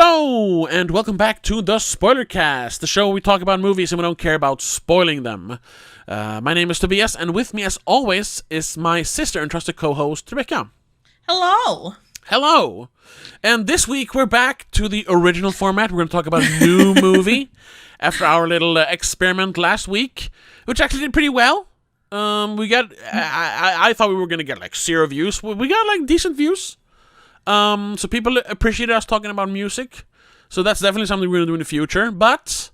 Hello, and welcome back to the Spoilercast, the show where we talk about movies and we don't care about spoiling them. My name is Tobias, and with me, as always, is my sister and trusted co-host, Rebecca. Hello! Hello! And this week, we're back to the original format. We're going to talk about a new movie after our little experiment last week, which actually did pretty well. We got... I thought we were going to get, 0 views. We got, decent views. So people appreciate us talking about music. So that's definitely something we're going to do in the future. But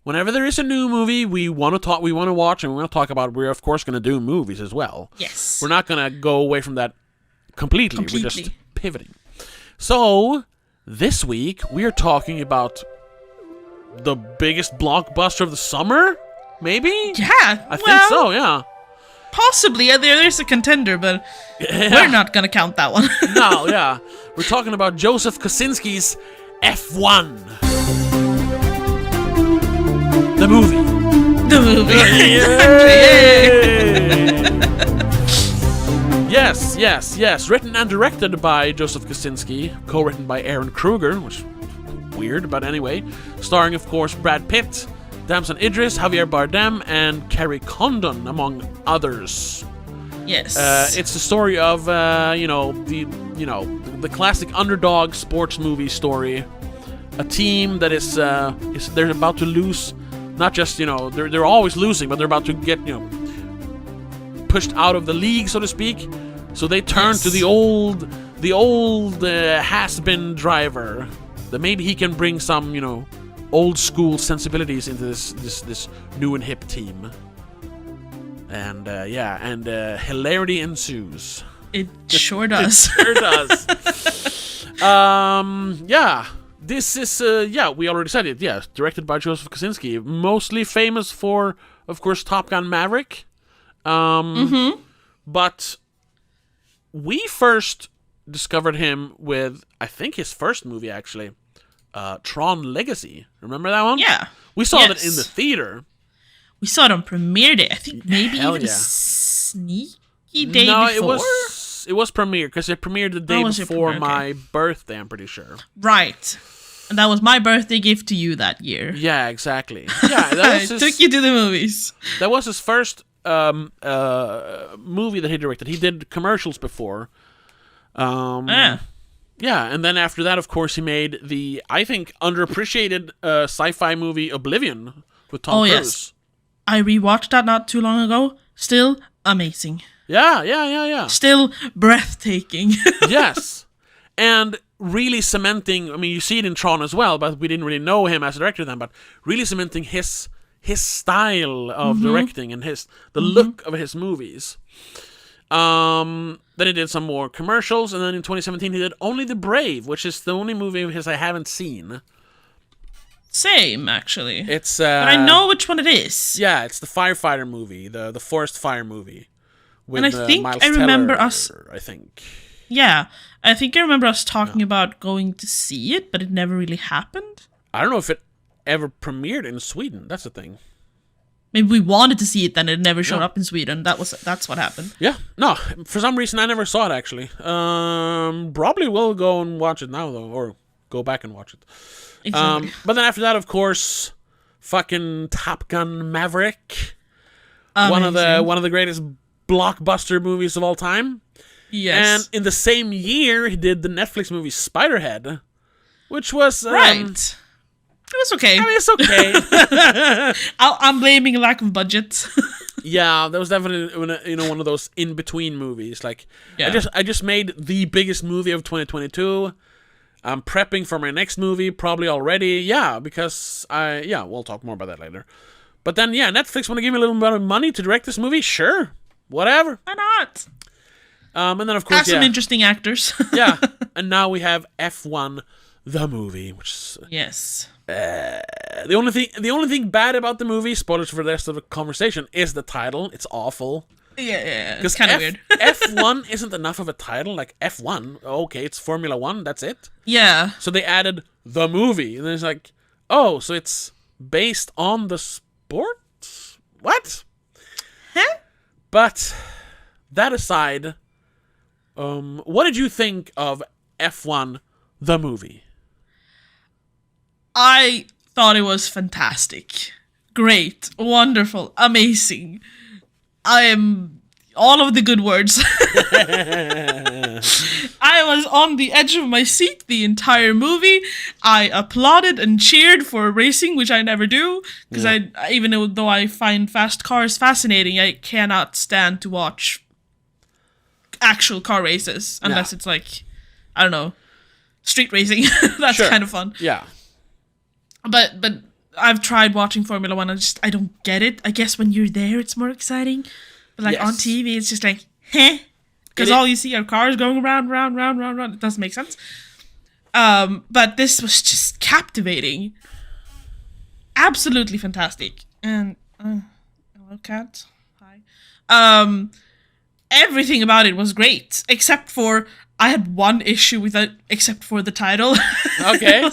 whenever there is a new movie we want to watch, and we want to talk about, we're of course going to do movies as well. Yes. We're not going to go away from that completely. We're just pivoting. So this week we are talking about the biggest blockbuster of the summer, maybe? Yeah. I think so, yeah. Possibly. There's a contender, but we're not going to count that one. No, yeah. We're talking about Joseph Kosinski's F1. The movie. The movie. Yes. Written and directed by Joseph Kosinski. Co-written by Aaron Kruger, which is weird, but anyway. Starring, of course, Brad Pitt, Damson Idris, Javier Bardem, and Carrie Condon, among others. Yes. It's the story of the classic underdog sports movie story. A team that is they're about to lose. Not just they're always losing, but they're about to get pushed out of the league, so to speak. So they turn to the old has-been driver. That maybe he can bring some old school sensibilities into this new and hip team. And hilarity ensues. It sure does. It sure does. This is we already said it. Yeah, directed by Joseph Kosinski, mostly famous for, of course, Top Gun Maverick. But we first discovered him with, I think, his first movie actually. Tron Legacy. Remember that one? Yeah. We saw that in the theater. We saw it on premiere day. I think maybe even a sneaky day before. It was premiere because it premiered the day before my birthday, I'm pretty sure. Right. And that was my birthday gift to you that year. Yeah, exactly. Yeah, that was took you to the movies. That was his first movie that he directed. He did commercials before. Yeah, and then after that, of course, he made the, I think, underappreciated sci-fi movie Oblivion with Tom Cruise. Yes. I rewatched that not too long ago. Still amazing. Yeah. Still breathtaking. Yes. And really cementing, you see it in Tron as well, but we didn't really know him as a director then, but really cementing his style of directing and the look of his movies. Then he did some more commercials, and then in 2017 he did Only the Brave, which is the only movie of his I haven't seen. Same, actually. It's but I know which one it is. Yeah, it's the firefighter movie, the forest fire movie. With, and I think Miles I remember Teller, us. I think. Yeah, I think I remember us talking about going to see it, but it never really happened. I don't know if it ever premiered in Sweden. That's the thing. Maybe we wanted to see it, then it never showed up in Sweden. That's what happened. Yeah, no, for some reason I never saw it actually. Probably will go and watch it now though, or go back and watch it. Exactly. But then after that, of course, fucking Top Gun Maverick, one of the greatest blockbuster movies of all time. Yes. And in the same year, he did the Netflix movie Spiderhead, which was right. It was okay. It's okay. I'm blaming lack of budget. Yeah, that was definitely one of those in between movies. I just made the biggest movie of 2022. I'm prepping for my next movie probably already. Yeah, because we'll talk more about that later. But then Netflix want to give me a little bit of money to direct this movie. Sure, whatever. Why not? And then of course some interesting actors. Yeah, and now we have F1 the movie, which is yes. The only thing bad about the movie, spoilers for the rest of the conversation, is the title. It's awful. Yeah. It's kind of weird. F1 isn't enough of a title. Like F1, okay, it's Formula 1, that's it. Yeah. So they added the movie, and then it's like, oh, so it's based on the sport? What? Huh? But that aside, what did you think of F1 the movie? I thought it was fantastic. Great. Wonderful. Amazing. I am all of the good words. I was on the edge of my seat the entire movie. I applauded and cheered for racing, which I never do, because even though I find fast cars fascinating, I cannot stand to watch actual car races unless it's like, I don't know, street racing. That's kind of fun. Yeah. But I've tried watching Formula One. I don't get it. I guess when you're there, it's more exciting. But like on TV, it's just like, heh. Because all you see are cars going round. It doesn't make sense. But this was just captivating. Absolutely fantastic. And, hello, cat. Hi. Everything about it was great. Except for, I had one issue with it, except for the title. Okay.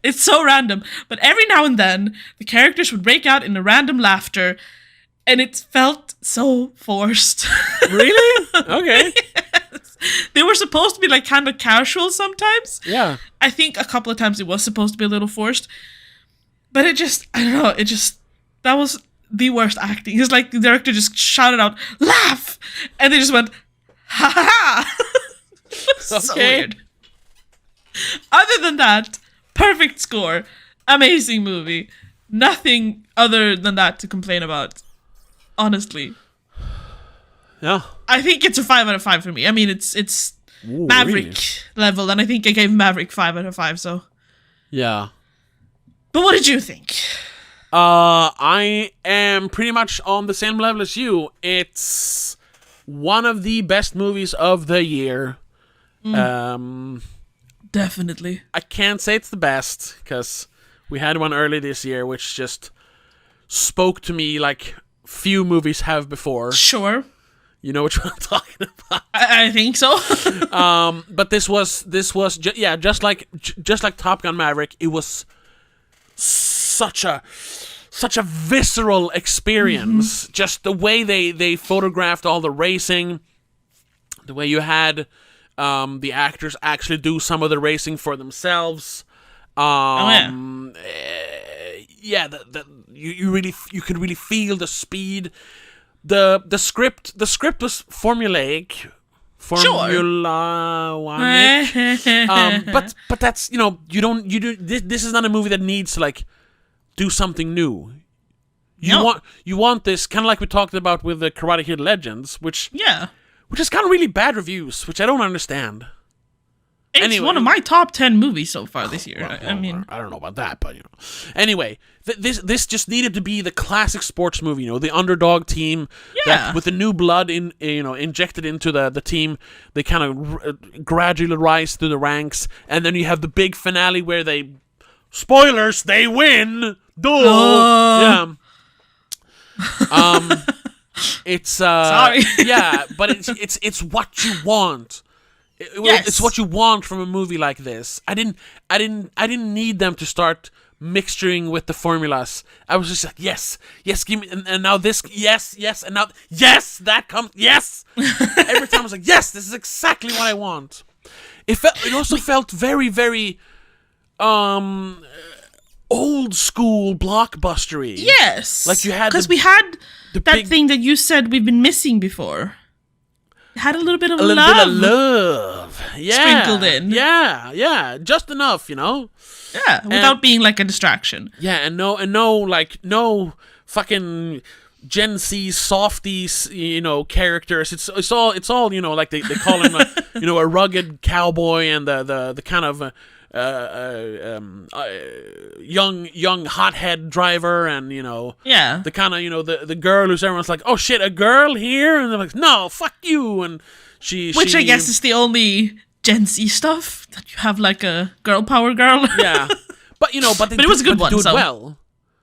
It's so random. But every now and then, the characters would break out in a random laughter. And it felt so forced. Really? Okay. Yes. They were supposed to be like kind of casual sometimes. Yeah. I think a couple of times it was supposed to be a little forced. But it just, I don't know, that was the worst acting. It's like the director just shouted out, laugh! And they just went, ha ha ha! So weird. Other than that, perfect score. Amazing movie. Nothing other than that to complain about. Honestly. Yeah. I think it's a 5 out of 5 for me. I mean, it's Maverick level, and I think I gave Maverick 5 out of 5, so. Yeah. But what did you think? I am pretty much on the same level as you. It's one of the best movies of the year. Definitely. I can't say it's the best, because we had one early this year, which just spoke to me like few movies have before. Sure. You know which one I'm talking about. I think so. But this was just like Top Gun Maverick. It was such a visceral experience. Mm-hmm. Just the way they photographed all the racing, the way you had the actors actually do some of the racing for themselves. You could really feel the speed. The script was formulaic. But that's, this is not a movie that needs to like do something new. You want this kind of like we talked about with the Karate Kid Legends, which has gotten really bad reviews, which I don't understand. It's one of my top 10 movies so far this year. Well, I mean, I don't know about that, but Anyway, this just needed to be the classic sports movie. The underdog team that with the new blood injected into the team, they kind of gradually rise through the ranks, and then you have the big finale where they win. Yeah. It's sorry. Yeah, but it's what you want. It's what you want from a movie like this. I didn't need them to start mixturing with the formulas. I was just like, yes, give me, and now this, yes, and now, yes, that comes, yes. Every time I was like, yes, this is exactly what I want. It also felt very, very, old school blockbustery. Yes, like you had because we had that thing that you said we've been missing before. Had a little bit of love. Yeah. Sprinkled in. Yeah. Just enough, Yeah, without being like a distraction. Yeah, and no fucking Gen Z softies, characters. It's all like they call him a rugged cowboy and the kind of young hothead driver, and the kind of the girl who's everyone's like, oh shit, a girl here, and they're like, no, fuck you, and which I guess is the only Gen Z stuff that you have like a girl power girl. Yeah, but it was a good one. They do it well.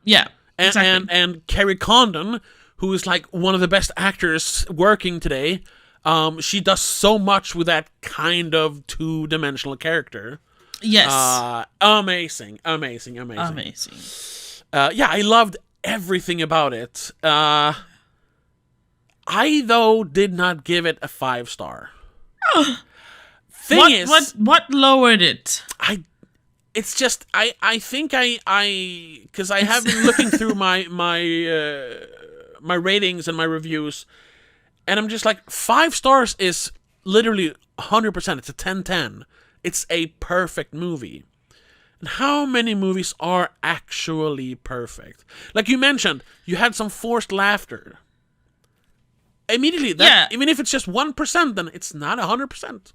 Yeah, exactly. And Carrie Condon, who is like one of the best actors working today, she does so much with that kind of 2-dimensional character. Yes. Amazing. Yeah, I loved everything about it. I, though, did not give it a 5-star. What lowered it? it's just I think because I have been looking through my ratings and my reviews, and I'm just like 5 stars is literally 100%. It's a 10/10. It's a perfect movie. And how many movies are actually perfect? Like you mentioned, you had some forced laughter. Immediately, even if it's just 1%, then it's not 100%.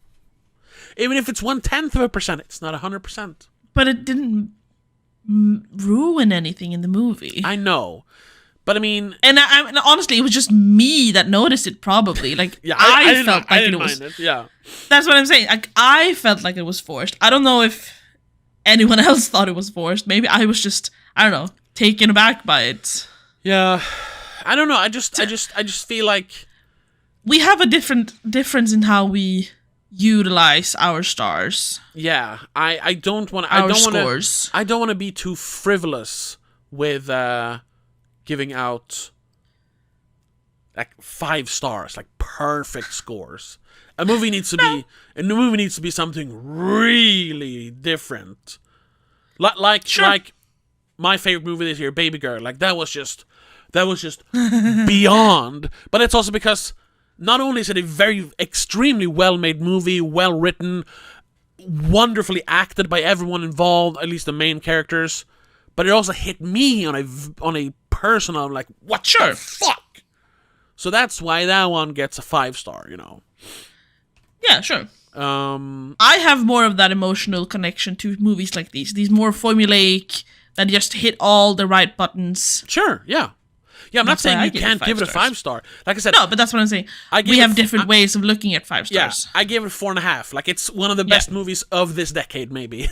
Even if it's 1/10%, it's not 100%. But it didn't ruin anything in the movie. I know, but I mean, and honestly, it was just me that noticed it. Probably, like I felt like it was. Yeah, that's what I'm saying. Like I felt like it was forced. I don't know if anyone else thought it was forced. Maybe I was just, I don't know, taken aback by it. Yeah, I don't know. I just feel like we have a difference in how we utilize our stars. Yeah, I don't want scores. I don't want to be too frivolous with giving out like 5 stars, like perfect scores. A movie needs to be something really different. Like my favorite movie this year, Baby Girl. Like that was just beyond. But it's also because not only is it a very extremely well-made movie, well-written, wonderfully acted by everyone involved, at least the main characters, but it also hit me on a personal, like, what the fuck? So that's why that one gets a 5 star, you know. Yeah, sure. I have more of that emotional connection to movies like these more formulaic, that just hit all the right buttons. Sure, yeah. Yeah, I'm not saying you can't give it a 5 star. Like I said, no, but that's what I'm saying. We have different ways of looking at 5 stars. Yeah, I gave it 4.5. Like it's one of the best movies of this decade, maybe.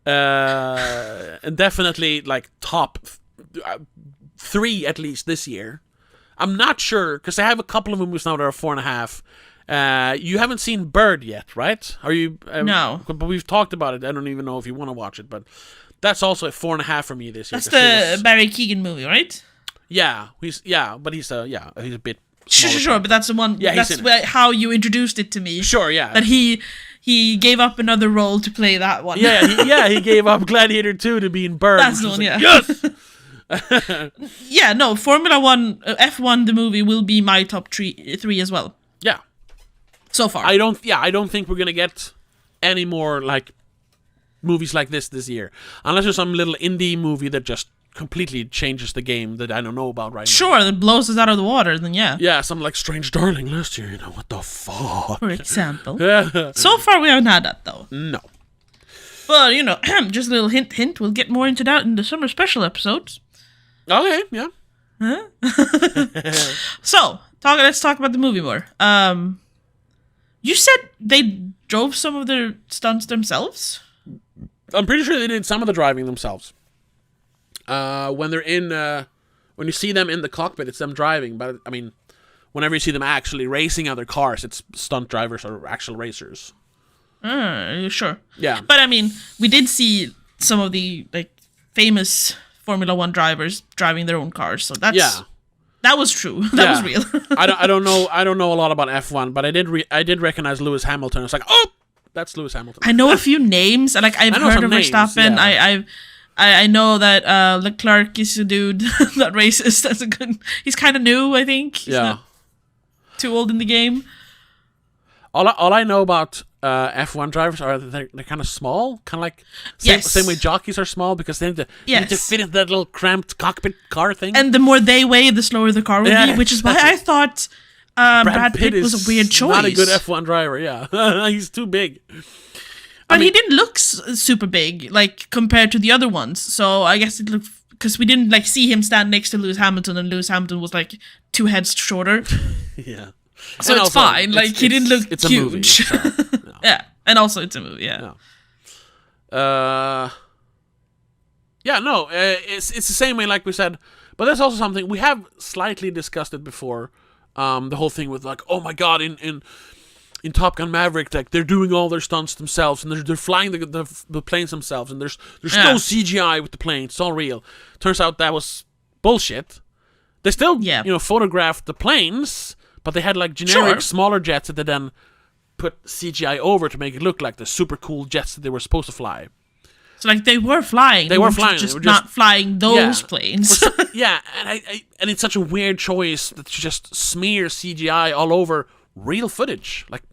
And definitely like top 3 at least this year. I'm not sure because I have a couple of movies now that are 4.5. You haven't seen Bird yet, right? Are you? No. But we've talked about it. I don't even know if you want to watch it, but. That's also a 4.5 for me this year. That's the Barry Keoghan movie, right? Yeah, he's a bit. Sure, but that's the one. Yeah, that's how you introduced it to me. Sure, yeah. That he gave up another role to play that one. He gave up Gladiator 2 to be in Bird. That's the one, like, yes. Yeah, no, Formula 1, F1, the movie will be my top 3 as well. Yeah. So far, I don't think we're gonna get any more like movies like this year, unless there's some little indie movie that just completely changes the game that I don't know about right now. Sure, that blows us out of the water, then yeah. Yeah, something like Strange Darling last year, you know, what the fuck? For example. So far we haven't had that, though. No. But, you know, just a little hint, we'll get more into that in the summer special episodes. Okay, yeah. Huh? So, let's talk about the movie more. You said they drove some of their stunts themselves? I'm pretty sure they did some of the driving themselves. When they're in, when you see them in the cockpit, it's them driving. But I mean, whenever you see them actually racing other cars, it's stunt drivers or actual racers. Sure. Yeah. But I mean, we did see some of the like famous Formula 1 drivers driving their own cars, so that was true. That was real. I don't know a lot about F1, but I did recognize Lewis Hamilton. It's like, oh, that's Lewis Hamilton. I know a few names, and like I've heard of Verstappen. Yeah. I know that Leclerc is a dude that races. That's a good. He's kind of new, I think. He's not too old in the game. All I know about F1 drivers are that they're kind of small, kind of like same way jockeys are small because they need to fit in that little cramped cockpit car thing. And the more they weigh, the slower the car will be, which is why I thought Brad Pitt was a weird choice. Not a good F1 driver, yeah. He's too big. But he didn't look super big, like, compared to the other ones. So I guess it looked... Because we didn't, like, see him stand next to Lewis Hamilton, and Lewis Hamilton was, like, 2 heads shorter. Yeah. So it's also, fine. Like, he didn't look it's huge. A movie, so, no. Yeah. And also, it's a movie, yeah. No. It's the same way, like we said. But that's also something... We have slightly discussed it before. The whole thing with, like, oh my god, in Top Gun Maverick, like they're doing all their stunts themselves, and they're flying the planes themselves, and there's no CGI with the planes. It's all real. Turns out that was bullshit. They still photographed the planes, but they had like generic smaller jets that they then put CGI over to make it look like the super cool jets that they were supposed to fly. So like they were flying. They were flying. Just they were not flying those planes. Yeah, and it's such a weird choice that you just smear CGI all over real footage. Like,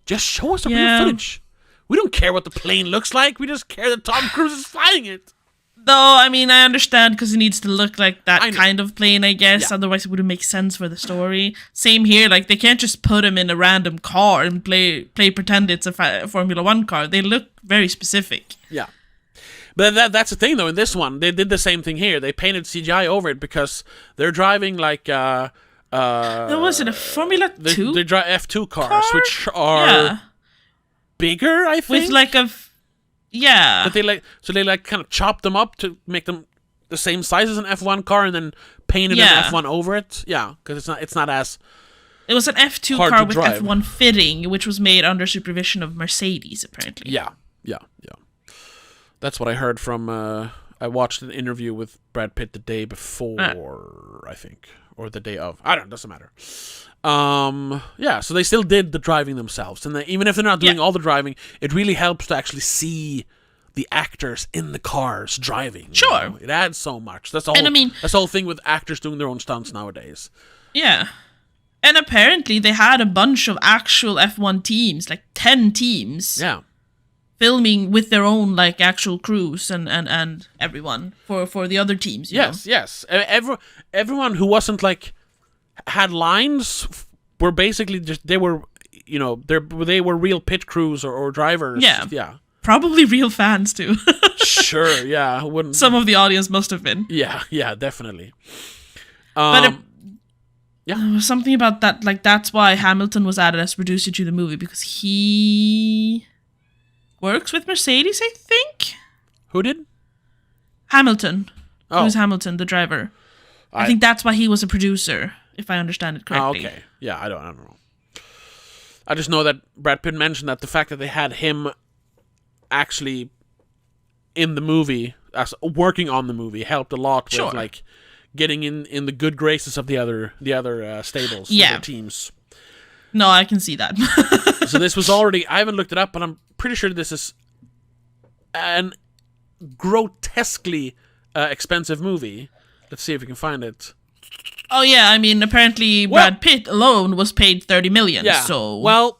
just show us the real footage. We don't care what the plane looks like. We just care that Tom Cruise is flying it. Though, I mean, I understand because it needs to look like that kind of plane, I guess. Yeah. Otherwise, it wouldn't make sense for the story. Same here. Like, they can't just put him in a random car and pretend it's a Formula 1 car. They look very specific. Yeah. But that's the thing, though. In this one, they did the same thing here. They painted CGI over it because they're driving like was it a Formula 2? They drive F2 cars, which are bigger, I think. With like But they kind of chop them up to make them the same size as an F1 car, and then painted an F1 over it. Yeah, because it's not as. It was an F2 hard car to with drive. F1 fitting, which was made under supervision of Mercedes, apparently. Yeah. That's what I heard from. I watched an interview with Brad Pitt the day before, I think, or the day of. I don't know. Doesn't matter. So they still did the driving themselves, and even if they're not doing all the driving, it really helps to actually see the actors in the cars driving. Sure, you know? It adds so much. That's the whole. That's the whole thing with actors doing their own stunts nowadays. Yeah, and apparently they had a bunch of actual F1 teams, like 10 teams. Yeah. Filming with their own like actual crews and everyone for the other teams. Yes. Everyone who wasn't like had lines were basically just they were real pit crews or drivers. Yeah. Probably real fans too. Sure. Yeah. Wouldn't some of the audience must have been. Yeah. Definitely. There was something about that. Like that's why Hamilton was added as producer to the movie because he works with Mercedes, I think. Who did? Hamilton. Oh. Who's Hamilton, the driver? I think that's why he was a producer, if I understand it correctly. Okay. Yeah, I don't know. I just know that Brad Pitt mentioned that the fact that they had him actually in the movie, as working on the movie, helped a lot with like getting in the good graces of the other stables, the teams. No, I can see that. So this was already. I haven't looked it up, but I'm pretty sure this is an grotesquely expensive movie. Let's see if we can find it. Oh yeah, I mean apparently Brad Pitt alone was paid $30 million. Yeah. So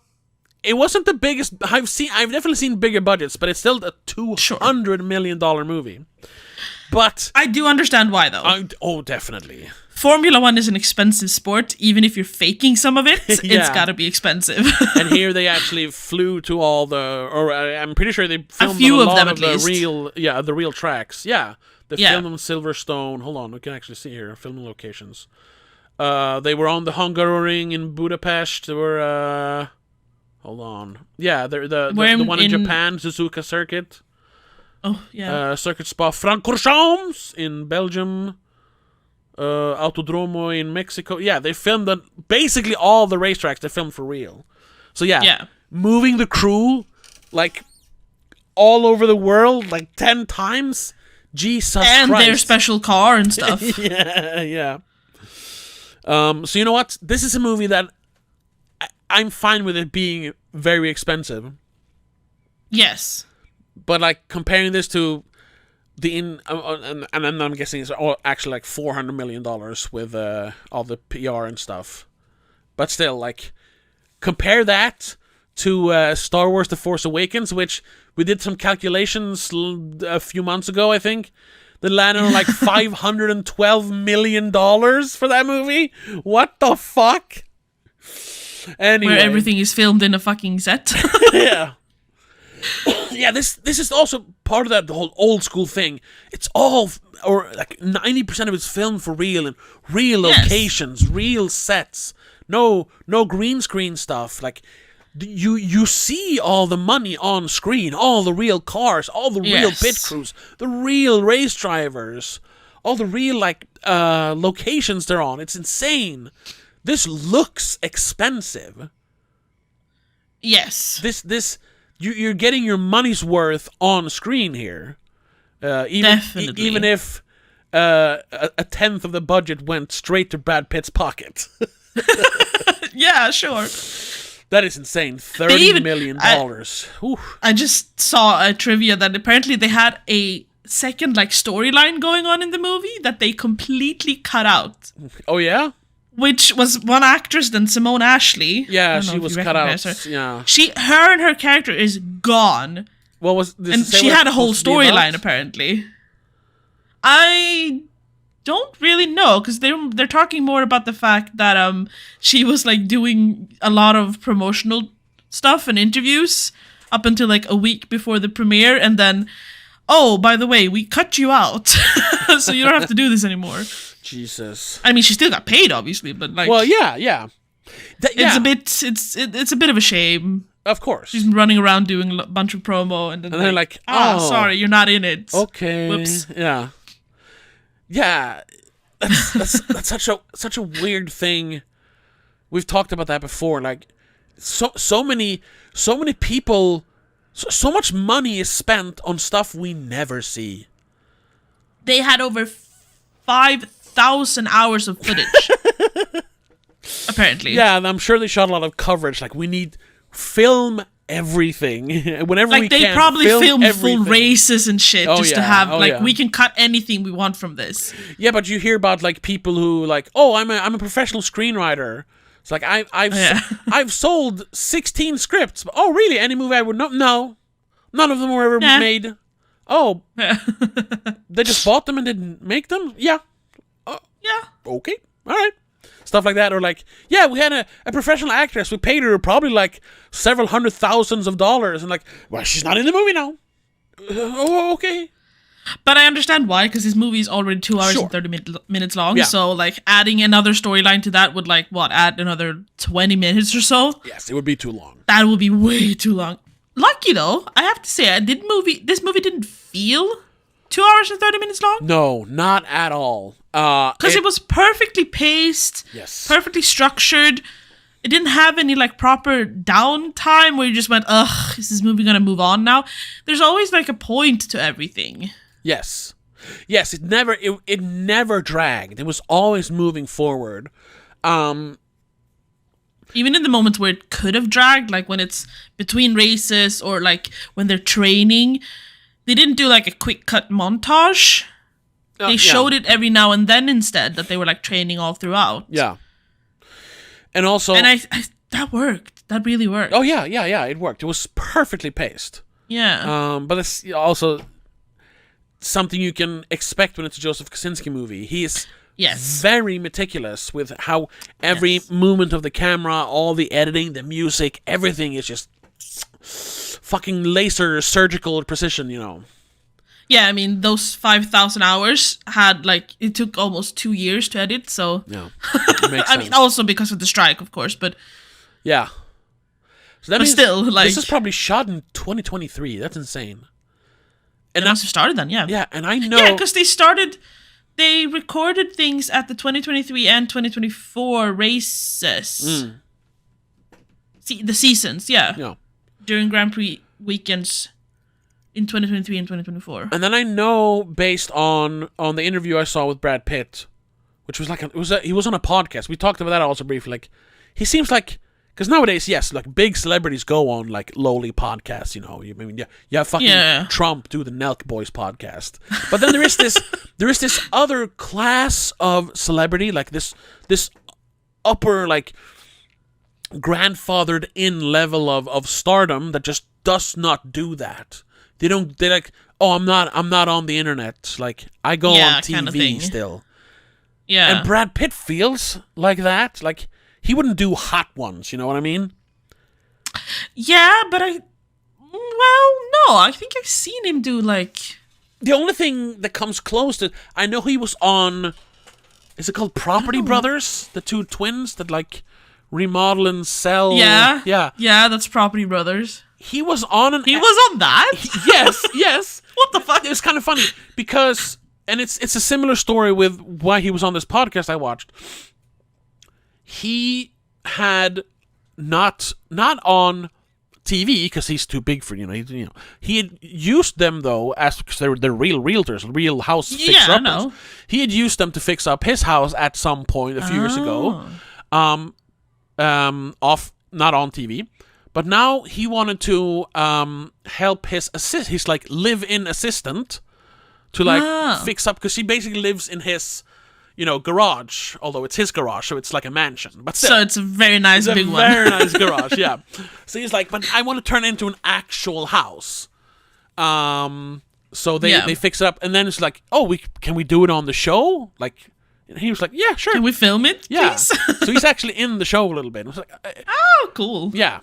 it wasn't the biggest. I've definitely seen bigger budgets, but it's still a $200 million movie. But I do understand why though. Definitely. Formula 1 is an expensive sport. Even if you're faking some of it, it's gotta be expensive. And here they actually flew to all I'm pretty sure they filmed a few a of lot them of at the least. the real tracks. Yeah, they filmed them in Silverstone. Hold on, we can actually see here filming locations. They were on the Hungaroring in Budapest. They were hold on. Yeah, they're the one in Japan, Suzuka Circuit. Oh yeah. Circuit Spa Francorchamps in Belgium. Autodromo in Mexico. Yeah, they filmed basically all the racetracks they filmed for real. So moving the crew like all over the world like 10 times. Jesus and Christ. their special car and stuff. yeah. So you know what? This is a movie that I'm fine with it being very expensive. Yes. But like comparing this to and I'm guessing it's all actually like $400 million with all the PR and stuff. But still, like, compare that to Star Wars The Force Awakens, which we did some calculations a few months ago, I think. That landed on like $512 million for that movie. What the fuck? Anyway. Where everything is filmed in a fucking set. Yeah. Yeah, this is also part of the whole old school thing. It's all, or like 90% of it's filmed for real and real locations, real sets. No green screen stuff. Like you see all the money on screen, all the real cars, all the real pit crews, the real race drivers, all the real like locations they're on. It's insane. This looks expensive. Yes. This. You're getting your money's worth on screen here. Definitely. Even if a tenth of the budget went straight to Brad Pitt's pocket. Yeah, sure. That is insane. $30 million. I just saw a trivia that apparently they had a second like storyline going on in the movie that they completely cut out. Oh yeah? Which was one actress, then Simone Ashley. Yeah, she was cut out. Her. Yeah. Her and her character is gone. What was this? And she had a whole storyline apparently. I don't really know because they're talking more about the fact that she was like doing a lot of promotional stuff and interviews up until like a week before the premiere, and then by the way, we cut you out, so you don't have to do this anymore. Jesus. I mean, she still got paid, obviously, but like, well, yeah. It's a bit of a shame. Of course, she's running around doing a bunch of promo, and then they're like, sorry, you're not in it. Okay. Whoops. Yeah. Yeah. That's such a weird thing. We've talked about that before. Like, so many people. So much money is spent on stuff we never see. They had over 5,000 hours of footage. Apparently. Yeah, and I'm sure they shot a lot of coverage. Like, we need film everything. Whenever like, we they can. probably filmed everything. full races and shit just to have, we can cut anything we want from this. Yeah, but you hear about, like, people who, like, I'm a professional screenwriter. It's like, I've sold 16 scripts. Oh, really? Any movie I would know? No. None of them were ever made. Oh. They just bought them and didn't make them? Yeah. Yeah. Okay. All right. Stuff like that. Or like, yeah, we had a professional actress. We paid her probably like several $100,000s. And like, well, she's not in the movie now. Okay. But I understand why, because this movie is already 2 hours and 30 minutes long. Yeah. So, like, adding another storyline to that would, like, add another 20 minutes or so? Yes, it would be too long. That would be way too long. Lucky, though, I have to say, this movie didn't feel 2 hours and 30 minutes long. No, not at all. Because it was perfectly paced. Yes. Perfectly structured. It didn't have any, like, proper downtime where you just went, ugh, is this movie gonna move on now? There's always, like, a point to everything. Yes, it never dragged. It was always moving forward. Even in the moments where it could have dragged, like when it's between races or like when they're training, they didn't do like a quick cut montage. They showed it every now and then instead, that they were like training all throughout. Yeah. And also... And I that worked. That really worked. Oh, yeah, it worked. It was perfectly paced. Yeah. But it's also... something you can expect when it's a Joseph Kosinski movie. He is very meticulous with how every movement of the camera, all the editing, the music, everything is just fucking laser surgical precision, you know. Yeah, I mean, those 5,000 hours had, like, it took almost 2 years to edit, so... Yeah, it makes sense. I mean, also because of the strike, of course, but... Yeah. So that means still, like... This is probably shot in 2023. That's insane. And it must have started then, yeah. Yeah, and I know... Yeah, because they recorded things at the 2023 and 2024 races. See, the seasons, yeah. During Grand Prix weekends in 2023 and 2024. And then I know, based on the interview I saw with Brad Pitt, which was like... he was on a podcast. We talked about that also briefly. Like, he seems like... Because nowadays, yes, like big celebrities go on like lowly podcasts, you know. You have fucking Trump do the Nelk Boys podcast, but then there is this other class of celebrity, like this upper like grandfathered in level of stardom that just does not do that. They're like, I'm not on the internet. Like, I go on TV kind of still. Yeah, and Brad Pitt feels like that, like. He wouldn't do hot ones, you know what I mean? Yeah, but no, I think I've seen him do, like... The only thing that comes close to... I know he was on... Is it called Property Brothers? The two twins that, like, remodel and sell... Yeah. Yeah, that's Property Brothers. He was on He was on that? Yes. What the fuck? It was kind of funny, because... And it's a similar story with why he was on this podcast I watched. He had not on TV because he's too big for he had used them though because they're real realtors, real house fixer uppers. I know. He had used them to fix up his house at some point a few years ago. Off not on TV. But now he wanted to help his his like live-in assistant to like fix up, because she basically lives in his, garage. Although it's his garage, so it's like a mansion. But still, So it's a very nice big one. Very nice garage, yeah. So he's like, but I want to turn it into an actual house. So they fix it up, and then it's like, oh, can we do it on the show? Like, and he was like, yeah, sure. Can we film it, yeah. please? So he's actually in the show a little bit. I was like, Oh, cool. yeah.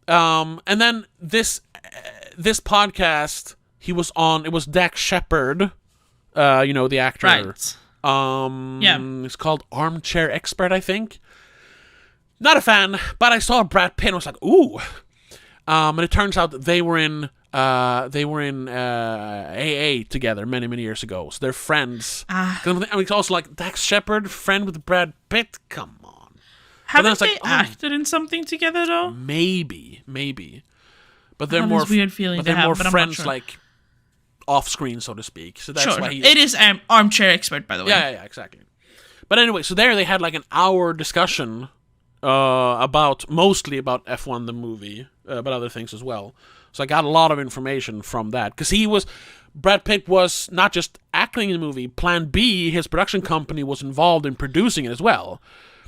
And then this podcast he was on, it was Dax Shepard, the actor. Right. It's called Armchair Expert, I think. Not a fan, but I saw Brad Pitt and I was like, ooh. And it turns out that they were in AA together many, many years ago. So they're friends. I mean, it's also like Dax Shepard, friend with Brad Pitt. Come on. Haven't they acted in something together though? Maybe. But they're I have more this weird feeling but they they're have, more but I'm not friends, sure. like off screen, so to speak. So that's Sure. why he. It is Armchair Expert, by the way. Yeah, exactly. But anyway, so there they had like an hour discussion mostly about F1 the movie, but other things as well. So I got a lot of information from that, because Brad Pitt was not just acting in the movie. Plan B, his production company, was involved in producing it as well.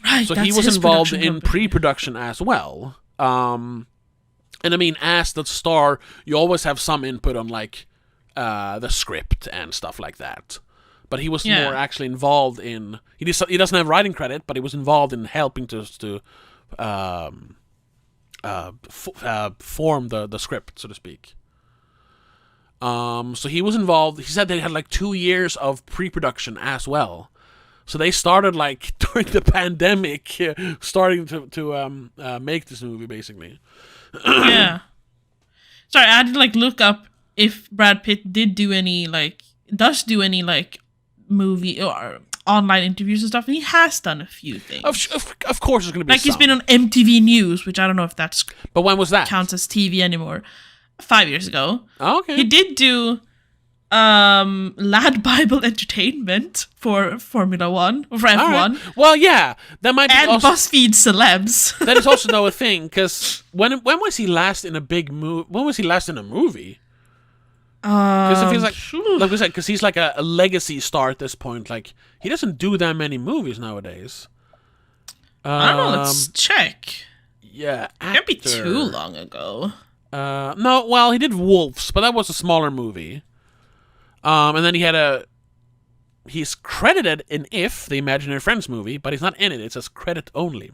Right. So he was involved in pre-production as well. And I mean, as the star, you always have some input on like the script and stuff like that. But he was more actually involved in. He doesn't have writing credit, but he was involved in helping to form the script, so to speak. So he was involved. He said they had like 2 years of pre-production as well. So they started like during the pandemic, starting to make this movie basically. Yeah. Sorry, I had to like look up if Brad Pitt does do any movie or online interviews and stuff, and he has done a few things. Of course, there's going to be like he's been on MTV News, which I don't know if that's But when was that? counts as TV anymore. 5 years ago. Oh, okay. He did do Lad Bible Entertainment for Formula One, or for F1. Right. Well, yeah, that might be And also, BuzzFeed Celebs. that is also now a thing, because when was he last in a big movie? When was he last in a movie? Because it feels like we said, because he's like a legacy star at this point. Like, he doesn't do that many movies nowadays. I don't know. Let's check. Yeah, It can't be too long ago. No, well, he did Wolves, but that was a smaller movie. And then he's credited in If, the Imaginary Friends movie, but he's not in it. It says credit only.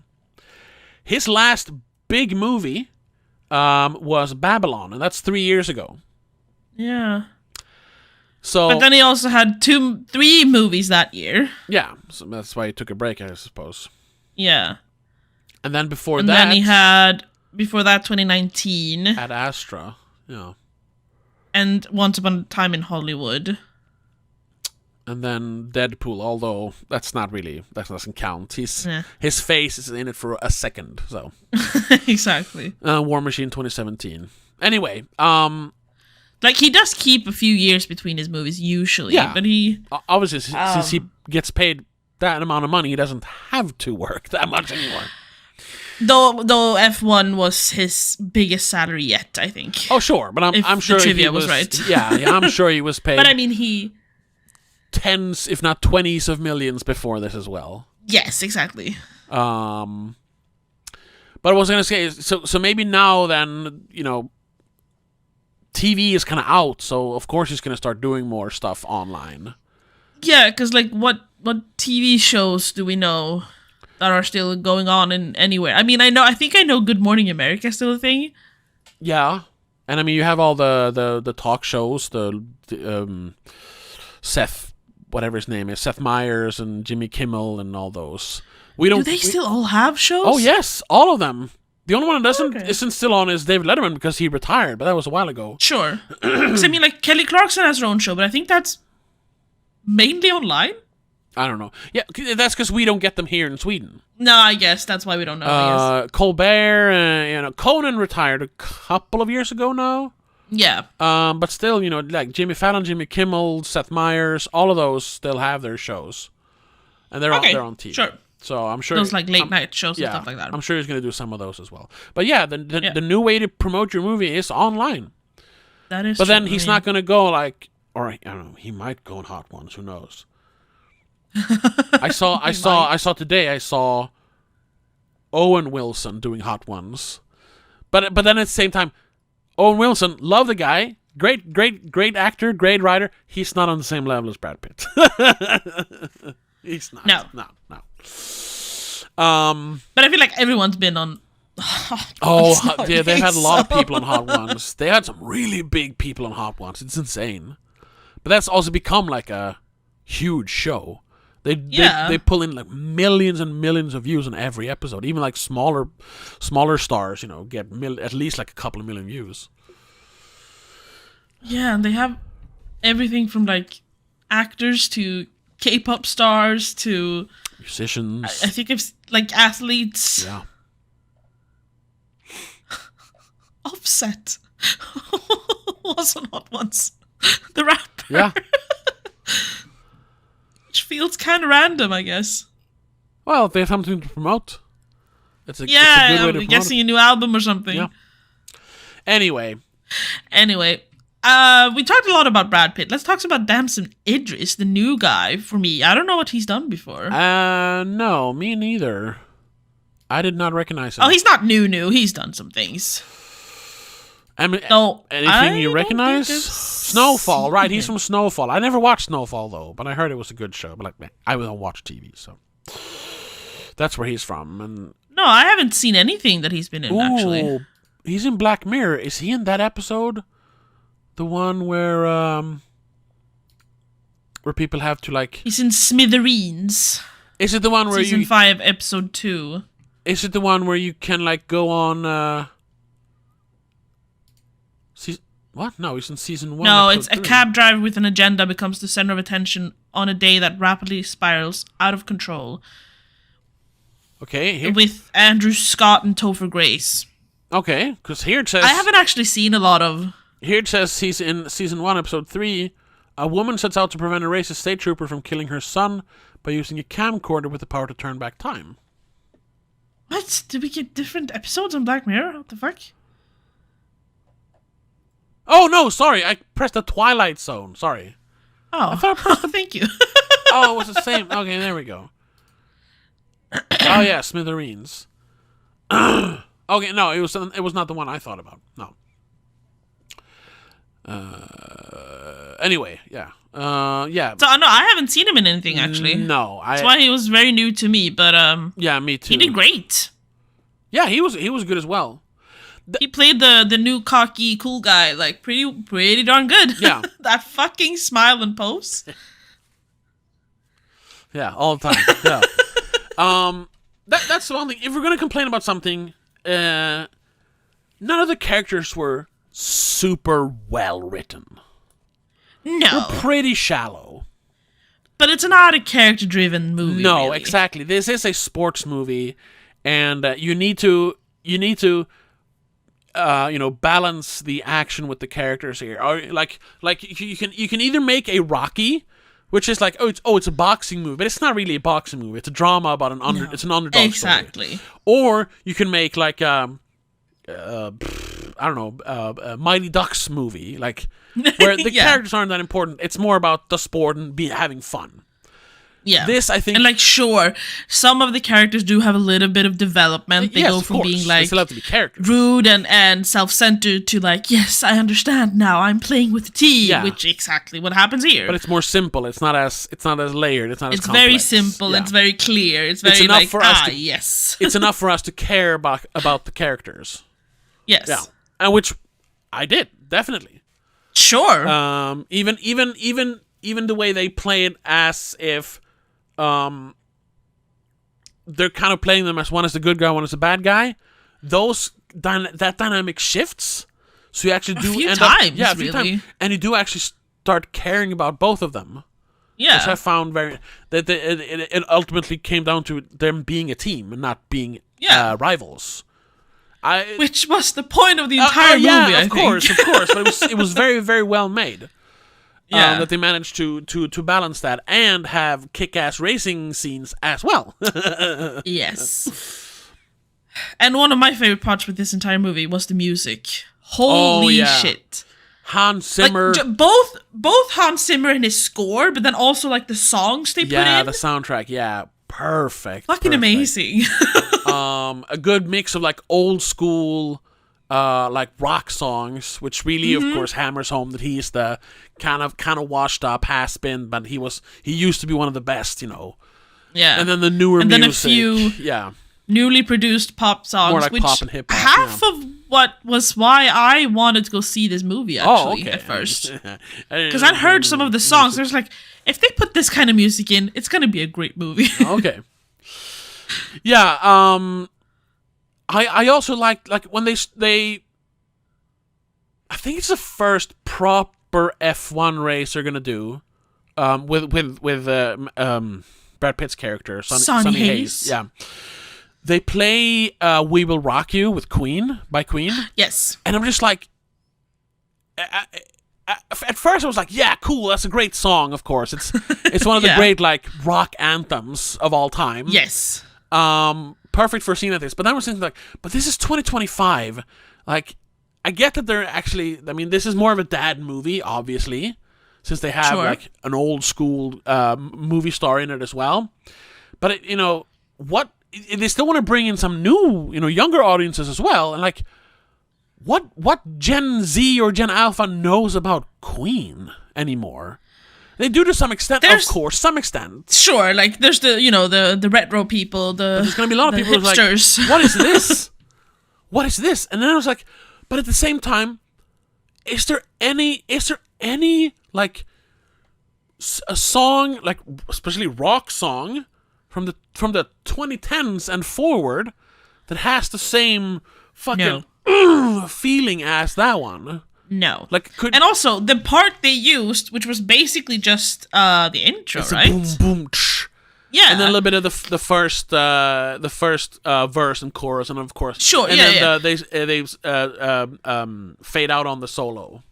His last big movie was Babylon, and that's 3 years ago. Yeah. So, But then he also had 3 movies that year. yeah, so that's why he took a break, I suppose. Yeah. And then before And that, then he had, before that, 2019. at Astra, yeah. And Once Upon a Time in Hollywood. And then Deadpool, although that doesn't count. Yeah. His face is in it for a second, so. Exactly. War Machine 2017. Anyway, Like, he does keep a few years between his movies, usually. Yeah. But he... obviously, since he gets paid that amount of money, he doesn't have to work that much anymore. Though F1 was his biggest salary yet, I think. Oh, sure, but I'm sure the trivia he was right. Yeah, I'm sure he was paid. But I mean, he... tens, if not 20s of millions before this as well. Yes, exactly. But I was gonna say, so maybe now then, TV is kind of out, so of course he's gonna start doing more stuff online. Yeah, because like, what TV shows do we know that are still going on in anywhere? I mean, I think I know Good Morning America is still a thing. Yeah, and I mean you have all the talk shows, the Seth, whatever his name is, Seth Meyers and Jimmy Kimmel and all those. Do they still all have shows? Oh yes, all of them. The only one that isn't still on is David Letterman because he retired, but that was a while ago. Sure. Because I mean, like, Kelly Clarkson has her own show, but I think that's mainly online. I don't know. Yeah, that's because we don't get them here in Sweden. No, I guess that's why we don't know. I guess. Colbert, Conan retired a couple of years ago now. Yeah. But still, like Jimmy Fallon, Jimmy Kimmel, Seth Meyers, all of those still have their shows, and they're on TV. Sure. So I'm sure those like late night shows and stuff like that. I'm sure he's going to do some of those as well. But yeah, the new way to promote your movie is online. That is. But true. then he's not going to go like, or I don't know, he might go on Hot Ones. Who knows? I saw today. Owen Wilson doing Hot Ones, but then at the same time, Owen Wilson, love the guy, great actor, great writer. He's not on the same level as Brad Pitt. He's not. No. But I feel like everyone's been on. Yeah, they've had a lot of people on Hot Ones. They had some really big people on Hot Ones. It's insane, but that's also become like a huge show. They pull in like millions and millions of views on every episode. Even like smaller stars, get at least like a couple of million views. Yeah, and they have everything from like actors to K-pop stars to musicians. I think it's like athletes. Yeah. Offset was on Hot Ones. The rapper. Yeah. Which feels kind of random, I guess. Well, if they have something to promote, it's a good way to promote. I'm guessing a new album or something. Yeah. Anyway, we talked a lot about Brad Pitt. Let's talk about Damson Idris, the new guy for me. I don't know what he's done before. No, me neither. I did not recognize him. Oh, he's not new. He's done some things. I mean, no, anything you recognize? Snowfall, right? He's from Snowfall. I never watched Snowfall though, but I heard it was a good show. But like, I don't watch TV, so that's where he's from. And no, I haven't seen anything that he's been in. Actually, he's in Black Mirror. Is he in that episode? The one where people have to like. He's in Smithereens. Is it the one where Season 5, episode 2? Is it the one where you can like go on? What? No, he's in season 1. No, it's 3. a cab driver with an agenda becomes the center of attention on a day that rapidly spirals out of control. Okay. With Andrew Scott and Topher Grace. Okay, because here it says... I haven't actually seen a lot of... Here it says he's in season 1, episode 3. A woman sets out to prevent a racist state trooper from killing her son by using a camcorder with the power to turn back time. What? Did we get different episodes on Black Mirror? What the fuck? Oh, no, sorry. I pressed the Twilight Zone. Sorry. Oh, thank you. Oh, it was the same. Okay, there we go. Oh, yeah, Smithereens. Okay, no, it was not the one I thought about. No. Anyway, yeah. Yeah. So, no, I haven't seen him in anything, actually. No. That's why he was very new to me, but... Yeah, me too. He did great. Yeah, he was good as well. He played the new cocky cool guy, like, pretty darn good. Yeah. That fucking smile and pose. Yeah, all the time. Yeah. That's the one thing. If we're gonna complain about something, none of the characters were super well written. No. They're pretty shallow. But it's not a character-driven movie. No, really. exactly. This is a sports movie, and you need to balance the action with the characters here. Or like you can either make a Rocky, which is like it's a boxing movie, but it's not really a boxing movie. It's a drama about it's an underdog exactly. story. Or you can make like I don't know, Mighty Ducks movie, like where the characters aren't that important. It's more about the sport and having fun. Yeah. This, I think... And, like, sure, some of the characters do have a little bit of development. They go from being, like, they still have to be characters. Rude and self-centered to, like, yes, I understand now. I'm playing with the team, which is exactly what happens here. But it's more simple. It's not as layered. It's not as complex. It's very simple. Yeah. It's very clear. It's very, like, yes. It's enough for us to care about the characters. Yes. Yeah. And which I did, definitely. Sure. Even the way they play it as if they're kind of playing them as one is the good guy, one is the bad guy. That dynamic shifts, so you actually do a few times, and you do actually start caring about both of them. Yeah, which I found it ultimately came down to them being a team and not being rivals. Which was the point of the entire movie. Of course, but it was very, very well made. Yeah. that they managed to balance that and have kick-ass racing scenes as well. Yes. And one of my favorite parts with this entire movie was the music. Holy shit. Hans Zimmer. Like, both Hans Zimmer and his score, but then also like the songs they put in. Yeah, the soundtrack. Yeah, perfect. Fucking amazing. A good mix of like old school like rock songs, which really of course hammers home that he's the kind of washed up has been, but he used to be one of the best, Yeah. And then the newer and music. then a few newly produced pop songs, more like which pop and hip-hop, half of what was why I wanted to go see this movie actually at first. Because I'd heard some of the songs. There's like, if they put this kind of music in, it's gonna be a great movie. Okay. Yeah, I also like when they I think it's the first proper F1 race they're gonna do, with Brad Pitt's character Sonny Hayes. Yeah, they play "We Will Rock You" with Queen by Queen. Yes, and I'm just like, at first I was like, yeah, cool, that's a great song. Of course, it's one of the great like rock anthems of all time. Yes. Perfect for a scene like this. But then we're thinking like, but this is 2025. Like, I get that they're actually, I mean, this is more of a dad movie, obviously, since they have like an old school movie star in it as well. But they still want to bring in some new, younger audiences as well. And like, what Gen Z or Gen Alpha knows about Queen anymore? They do to some extent, of course, some extent. Sure, like there's the retro people, there's gonna be a lot of people hipsters. Who's like, what is this? What is this? And then I was like, but at the same time, is there any like a song, like especially rock song from the 2010s and forward that has the same fucking feeling as that one? No. And also the part they used, which was basically just the intro, right? Boom boom. Yeah. And then a little bit of the first verse and chorus, and of course, sure, and then they fade out on the solo.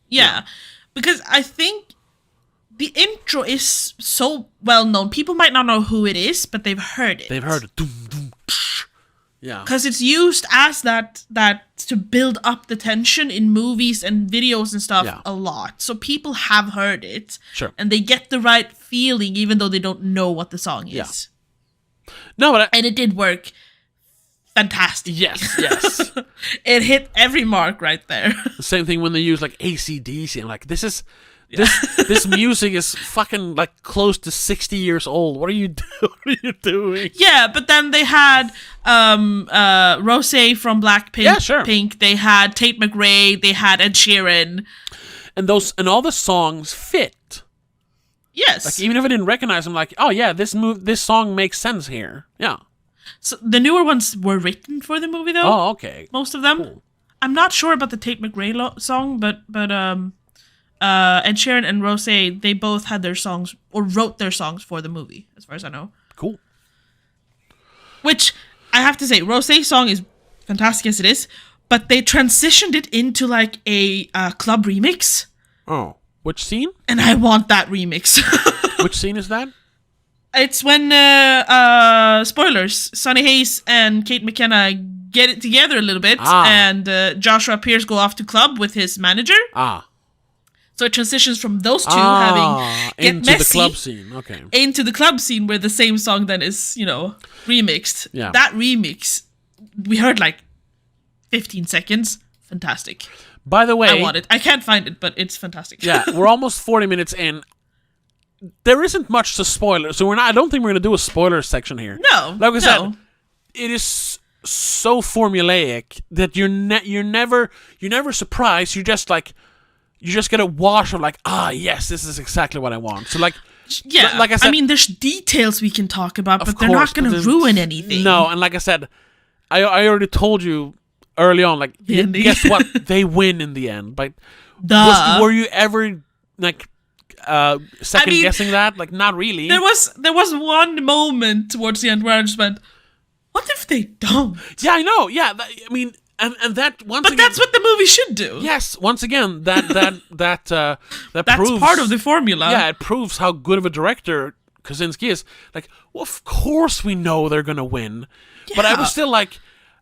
Yeah, because I think the intro is so well known. People might not know who it is, but they've heard it. They've heard it. Doom, doom, yeah, because it's used as that to build up the tension in movies and videos and stuff a lot. So people have heard it, and they get the right feeling, even though they don't know what the song is. Yeah. No, but and it did work. Fantastic. Yes. It hit every mark right there. The same thing when they use like AC/DC. I'm like, this music is fucking like close to 60 years old. What are you doing? Yeah, but then they had Rosé from Blackpink. Yeah, sure. Pink. They had Tate McRae. They had Ed Sheeran. And all the songs fit. Yes. Like even if I didn't recognize them, like, oh yeah, this song makes sense here. Yeah. So the newer ones were written for the movie, though. Oh, okay. Most of them. Cool. I'm not sure about the Tate McRae song, but Ed Sheeran and Rosé, they both had their songs or wrote their songs for the movie, as far as I know. Cool. Which I have to say, Rosé's song is fantastic as it is, but they transitioned it into like a club remix. Oh, which scene? And I want that remix. Which scene is that? It's when spoilers, Sonny Hayes and Kate McKenna get it together a little bit, and Joshua Pierce go off to club with his manager. So it transitions from those two having into the club scene. Okay. Into the club scene where the same song then is, remixed. Yeah. That remix, we heard like 15 seconds. Fantastic. By the way, I want it. I can't find it, but it's fantastic. Yeah, we're almost 40 minutes in. There isn't much to spoil, so I don't think we're going to do a spoiler section here. No. Like I said, it is so formulaic that you're never surprised. You just get a wash of like, yes, this is exactly what I want. So like, yeah, like I said, I mean, there's details we can talk about, but they're not going to ruin anything. No, and like I said, I already told you early on, like, guess what? They win in the end. But were you ever like second guessing that? Like, not really. There was one moment towards the end where I just went, "What if they don't?" Yeah, I know. Yeah, And that once But again, that's what the movie should do. yes, once again, that That's proves, part of the formula. Yeah, it proves how good of a director Kaczynski is. Like, well, of course we know they're gonna win, but I was still like,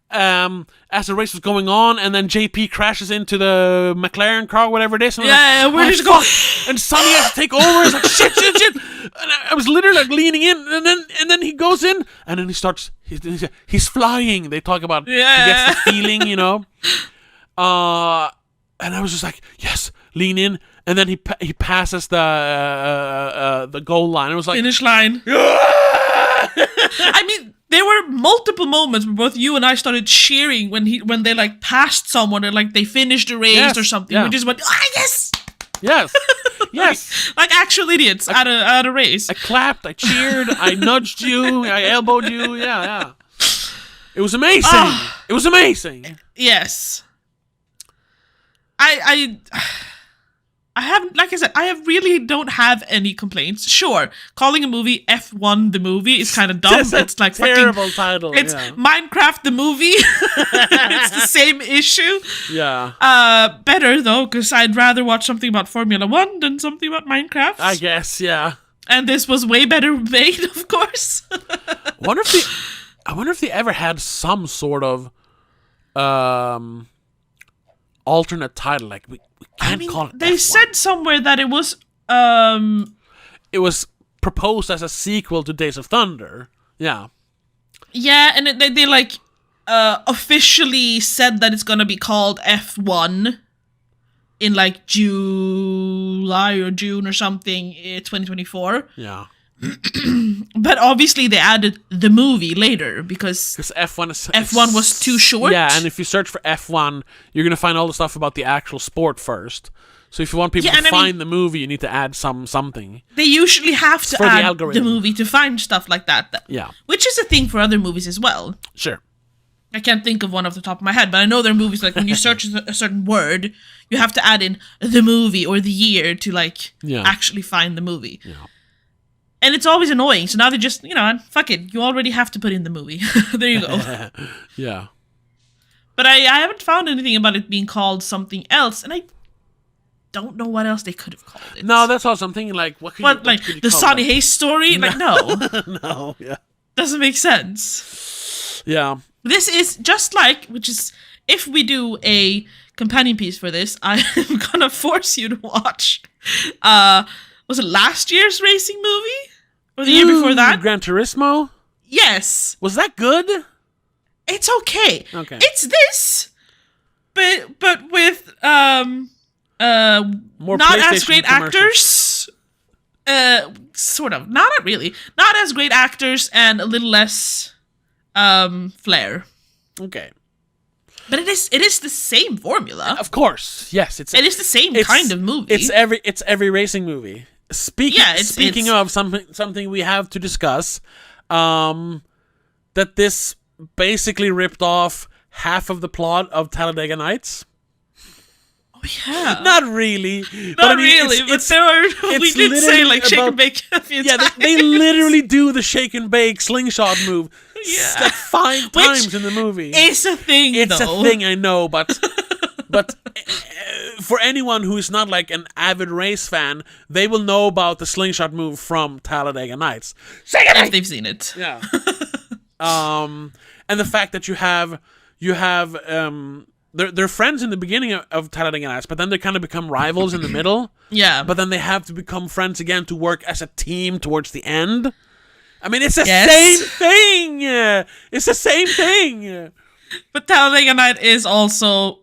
as the race was going on, and then JP crashes into the McLaren car, whatever it is. And where did you go? And Sonny has to take over. It's like shit. And I was literally like leaning in, and then he goes in, and then he starts. He's flying. They talk about he gets the feeling, you know. And I was just like, yes, lean in, and then he passes the goal line. It was like Finish line. I mean, there were multiple moments where both you and I started cheering when they like passed someone or like they finished the race or something. Yeah. We just went, yes, yes. like actual idiots at a race. I clapped, I cheered, I nudged you, I elbowed you. Yeah. It was amazing. It was amazing. Yes. I haven't, like I said, really don't have any complaints. Sure, calling a movie F1 the movie is kind of dumb. It's like terrible title. It's Minecraft the movie. It's the same issue. Yeah. Better though, because I'd rather watch something about Formula 1 than something about Minecraft. I guess, yeah. And this was way better made, of course. I wonder if they ever had some sort of alternate title, like we can't call it they F1. said somewhere that it was It was proposed as a sequel to Days of Thunder. Yeah. Yeah, and they like officially said that it's gonna be called F1 in like July or June or something, 2024. Yeah. But obviously they added the movie later because F1 was too short. Yeah, and if you search for F1, you're gonna find all the stuff about the actual sport first. So if you want people to find the movie, you need to add something. They usually have to add the movie to find stuff like that. Yeah. Which is a thing for other movies as well. Sure. I can't think of one off the top of my head, but I know there are movies like when you search a certain word, you have to add in the movie or the year to like actually find the movie. Yeah. And it's always annoying. So now they just, fuck it. You already have to put in the movie. There you go. Yeah. But I haven't found anything about it being called something else, and I don't know what else they could have called it. No, that's also I'm thinking like what could you the call Sonny that? Hayes story? Like no. No, yeah. Doesn't make sense. Yeah. This is just like, which is if we do a companion piece for this, I am gonna force you to watch was it last year's racing movie? Or the year before that? Gran Turismo? Yes. Was that good? It's okay. Okay. It's this, but with More not as PlayStation great commercials. actors. Sort of. Not really. Not as great actors and a little less flair. Okay. But it is the same formula. Of course. Yes, it is the same kind of movie. It's every racing movie. Speaking of something we have to discuss, that this basically ripped off half of the plot of Talladega Nights. Oh yeah. Not really. But there are. We did say like shake and bake a few times. They literally do the shake and bake slingshot move. Yeah. Like 5 times in the movie. It's a thing. It's a thing, I know, but for anyone who is not like an avid race fan, they will know about the slingshot move from Talladega Nights. If they've seen it. Yeah. And the fact that you have they're friends in the beginning of Talladega Nights, but then they kind of become rivals in the middle. Yeah. But then they have to become friends again to work as a team towards the end. I mean, it's the same thing. It's the same thing. But Talladega Night is also,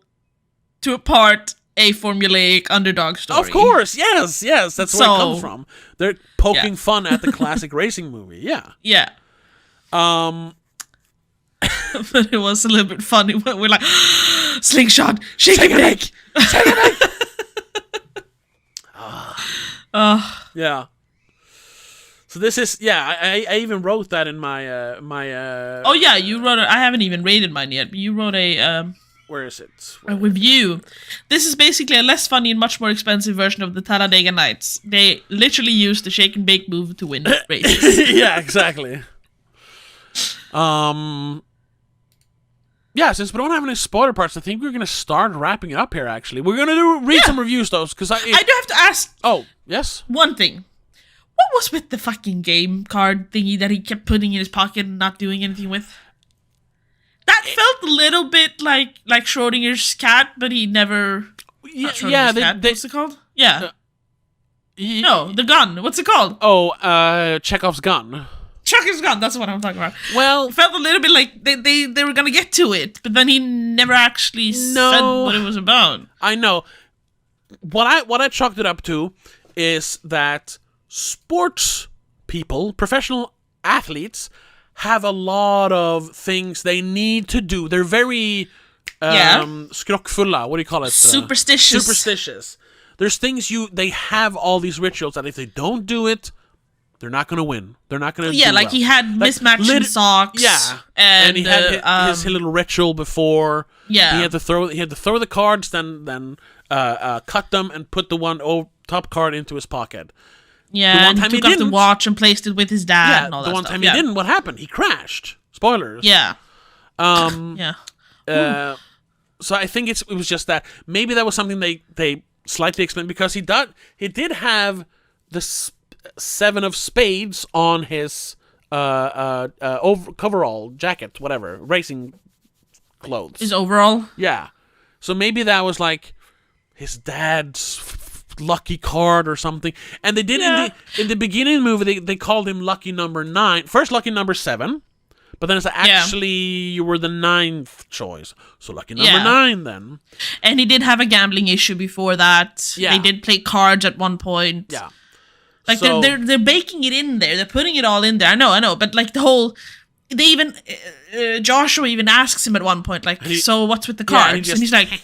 to a part, a formulaic underdog story. Of course, yes. That's where it comes from. They're poking fun at the classic racing movie. Yeah. Yeah. But it was a little bit funny when we're like, slingshot, shake and bake. Shake and bake. Yeah. So this is I even wrote that in my my. Oh yeah, you wrote. I haven't even rated mine yet. But you wrote a. Where is it? A review. This is basically a less funny and much more expensive version of the Talladega Nights. They literally used the shake and bake move to win races. Yeah, exactly. Yeah, yeah, since we don't have any spoiler parts, I think we're going to start wrapping it up here, actually. We're going to read some reviews, though, because I do have to ask Oh, yes? one thing. What was with the fucking game card thingy that he kept putting in his pocket and not doing anything with? That felt a little bit like Schrodinger's cat, but he never... Yeah, what's it called? Yeah. No, the gun. What's it called? Oh, Chekhov's gun. Chekhov's gun, that's what I'm talking about. Well... It felt a little bit like they were going to get to it, but then he never actually said what it was about. I know. What I chalked it up to is that sports people, professional athletes, have a lot of things they need to do. They're very skrockfulla. What do you call it? Superstitious. There's things they have all these rituals that if they don't do it, they're not gonna win. They're not gonna. Yeah, do like well. he had mismatching socks. Yeah, and he had his little ritual before. Yeah, he had to throw the cards, then cut them and put the top card into his pocket. Yeah, and he took off the watch and placed it with his dad. And all that the one stuff. time he didn't, what happened? He crashed. Spoilers. Yeah. Yeah. So I think it was just that. Maybe that was something they slightly explained, because he did have the 7 of spades on his coverall jacket, whatever, racing clothes. His overall. Yeah. So maybe that was like his dad's lucky card or something. And they did in the beginning of the movie, they called him lucky number 9. First lucky number 7, but then it's like, actually you were the 9th choice, so lucky number 9 then. And he did have a gambling issue before that. They did play cards at one point. Yeah, like they're baking it in there, they're putting it all in there. I know, but like the whole, they even Joshua even asks him at one point, like, so what's with the cards? And he's like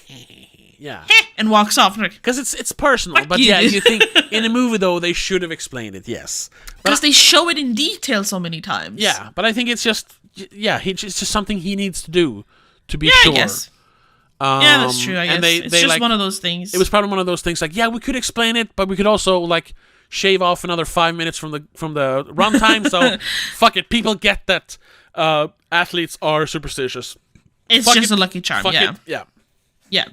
and walks off. Because it's personal. But you think in a movie, though, they should have explained it, yes. Because they show it in detail so many times. Yeah, but I think it's just, it's just something he needs to do to be sure. I guess. Yeah, that's true, I guess. It's just one of those things. It was probably one of those things, like, we could explain it, but we could also, like, shave off another 5 minutes from the runtime, so fuck it. People get that athletes are superstitious. It's just a lucky charm, Yeah.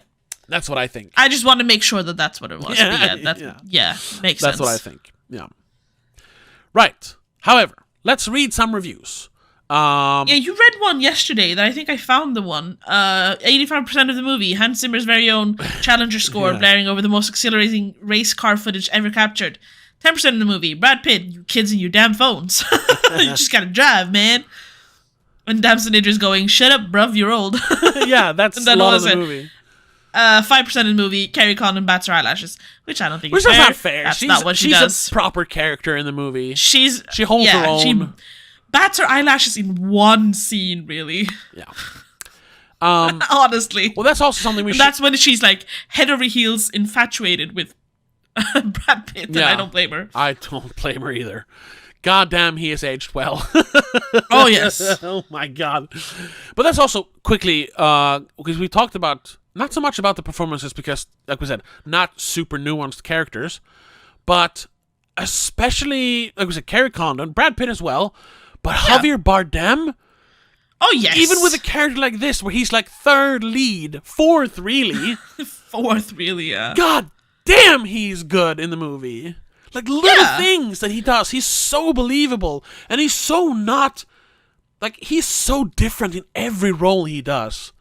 That's what I think. I just want to make sure that that's what it was. Makes sense. That's what I think. Yeah. Right. However, let's read some reviews. You read one yesterday that I think I found the one. 85% of the movie, Hans Zimmer's very own Challenger score blaring over the most exhilarating race car footage ever captured. 10% of the movie, Brad Pitt, you kids in your damn phones. You just gotta drive, man. And Damson Idris going, shut up, bruv, you're old. Yeah, that's a lot of the movie. 5% of the movie, Carrie Condon bats her eyelashes, which I don't think is fair. Which is not fair. That's not what she does. She's a proper character in the movie. She holds her own. She bats her eyelashes in one scene, really. Yeah. Honestly. Well, that's also something we should... That's when she's like head over heels infatuated with Brad Pitt, and I don't blame her. I don't blame her either. God damn, he has aged well. Oh, yes. Oh, my God. But that's also, quickly, because we talked about... Not so much about the performances because, like we said, not super nuanced characters, but especially, like we said, Carrie Condon, Brad Pitt as well, but Javier Bardem. Oh, yes. Even with a character like this, where he's like 3rd lead, 4th really. 4th really, yeah. God damn, he's good in the movie. Like, little things that he does, he's so believable, and he's so not, like, he's so different in every role he does.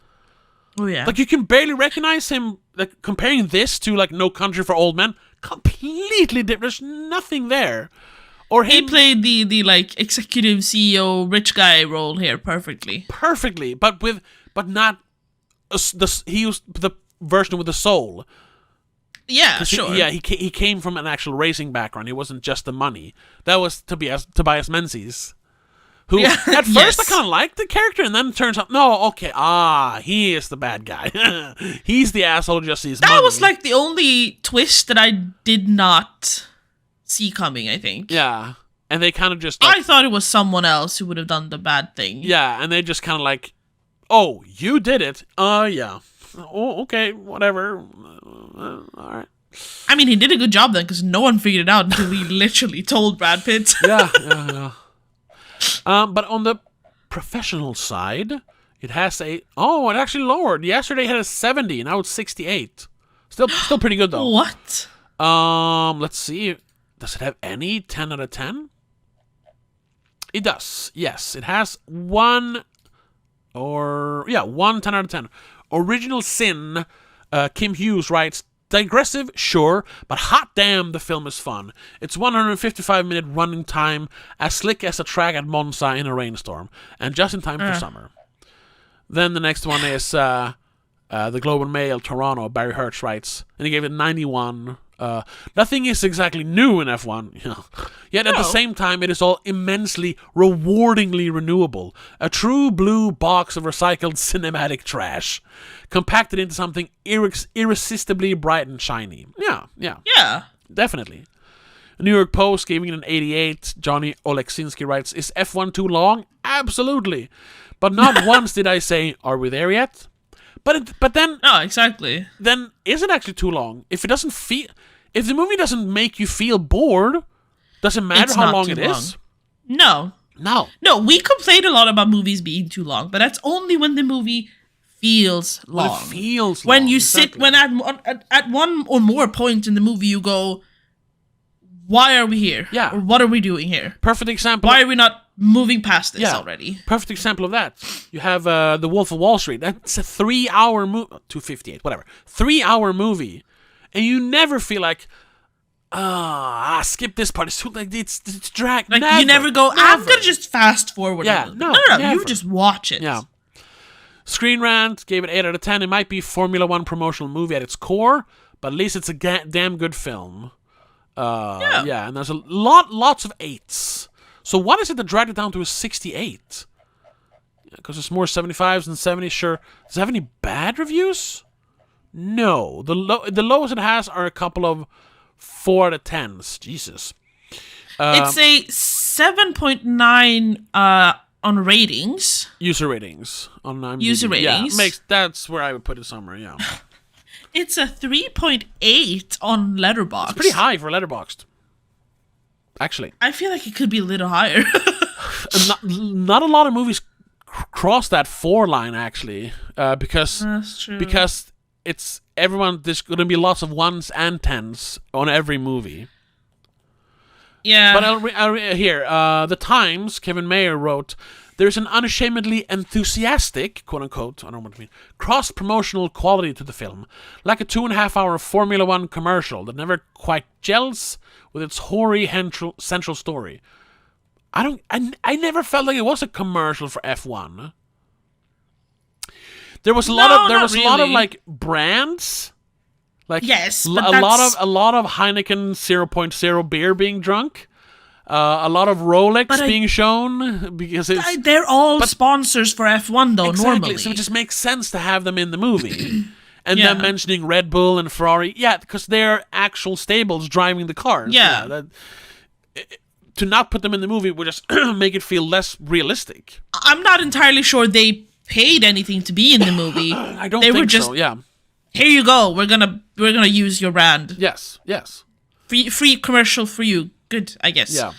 Oh, yeah. Like, you can barely recognize him, like, comparing this to, like, No Country for Old Men. Completely different. There's nothing there. Or him... He played the like, executive CEO, rich guy role here perfectly. Perfectly. But not... he used the version with the soul. Yeah, sure. He came from an actual racing background. He wasn't just the money. That was Tobias Menzies. Who, at first, I kind of liked the character, and then it turns out, he is the bad guy. He's the asshole who just sees money. That was, like, the only twist that I did not see coming, I think. Yeah, and they kind of just... Like, I thought it was someone else who would have done the bad thing. Yeah, and they just kind of like, oh, you did it? Yeah. Oh, okay, whatever. All right. I mean, he did a good job then, because no one figured it out until he literally told Brad Pitt. Yeah. But on the professional side, It has a... Oh, it actually lowered. Yesterday it had a 70, now it's 68. Still pretty good, though. What? Let's see. Does it have any 10 out of 10? It does. Yes, it has one 10 out of 10. Original Sin, Kim Hughes writes, digressive, sure, but hot damn, the film is fun. It's 155-minute running time, as slick as a track at Monza in a rainstorm, and just in time for summer. Then the next one is the Globe and Mail, Toronto. Barry Hertz writes, and he gave it 91. Nothing is exactly new in F1, yet at the same time it is all immensely, rewardingly renewable. A true blue box of recycled cinematic trash, compacted into something irresistibly bright and shiny. Yeah, definitely. New York Post giving it an 88. Johnny Oleksinski writes, is F1 too long? Absolutely. But not once did I say, are we there yet? But then... No, exactly. Then is it actually too long? If the movie doesn't make you feel bored, does it matter how long it is? No. No, we complain a lot about movies being too long, but that's only when the movie feels long. Well, it feels when long. you exactly. sit, when at one or more points in the movie you go, why are we here? Yeah. Or what are we doing here? Perfect example. Why are we not moving past this already? Perfect example of that. You have The Wolf of Wall Street. That's a 3-hour movie. 258, whatever. 3-hour movie. And you never feel like, skip this part. It's too, like, it's drag. Like, never, you never go, I'm going to just fast forward. Yeah, no, never. you just watch it. Yeah. Screen Rant gave it 8 out of 10. It might be Formula One promotional movie at its core, but at least it's a damn good film. Yeah, and there's lots of 8s. So what is it that dragged it down to a 68? Because there's more 75s than 70s, sure. Does it have any bad reviews? No. The lowest it has are a couple of 4 out of 10s. Jesus. It's a 7.9 on ratings. User ratings on IMDb. User ratings. Yeah, that's where I would put it somewhere, yeah. It's a 3.8 on Letterboxd. It's pretty high for Letterboxd. Actually. I feel like it could be a little higher. not a lot of movies cross that 4 line, actually. Because That's true. Because there's going to be lots of 1s and 10s on every movie. Yeah. But I'll here, The Times, Kevin Mayer wrote, there's an unashamedly enthusiastic, quote-unquote, I don't know what I mean, cross-promotional quality to the film, like a 2.5-hour Formula One commercial that never quite gels with its hoary central story. I never felt like it was a commercial for F1. There was a lot of like brands, like yes, a lot of Heineken 0.0 beer being drunk. A lot of Rolex being shown because they're all sponsors for F1 though. Exactly, normally, so it just makes sense to have them in the movie. And then mentioning Red Bull and Ferrari, because they're actual stables driving the cars. To not put them in the movie would just make it feel less realistic. I'm not entirely sure they paid anything to be in the movie. I don't think so. Yeah. Here you go. We're gonna use your brand. Yes. Free commercial for you. Good, I guess. Yeah.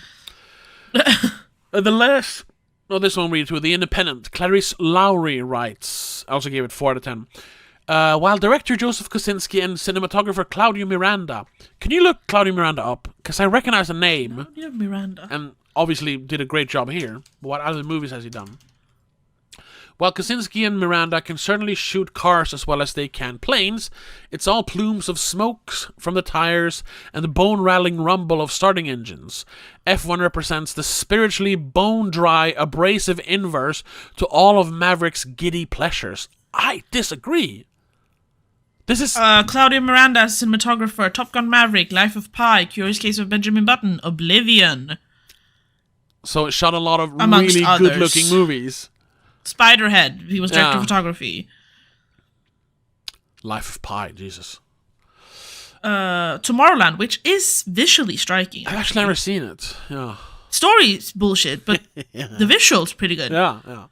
This one reads with The Independent. Clarice Lowry writes, I also gave it 4 out of 10. While director Joseph Kosinski and cinematographer Claudio Miranda. Can you look Claudio Miranda up? Because I recognize the name. Claudio Miranda. And obviously did a great job here. But what other movies has he done? While Kosinski and Miranda can certainly shoot cars as well as they can planes, it's all plumes of smoke from the tires and the bone-rattling rumble of starting engines. F1 represents the spiritually bone-dry, abrasive inverse to all of Maverick's giddy pleasures. I disagree. This is... Claudio Miranda, cinematographer, Top Gun Maverick, Life of Pi, Curious Case of Benjamin Button, Oblivion. So it shot a lot of Amongst really others. good-looking movies. Spiderhead, he was director of photography. Life of Pi, Jesus. Tomorrowland, which is visually striking. I've actually never seen it. Yeah. Story's bullshit, but the visual's pretty good. Yeah.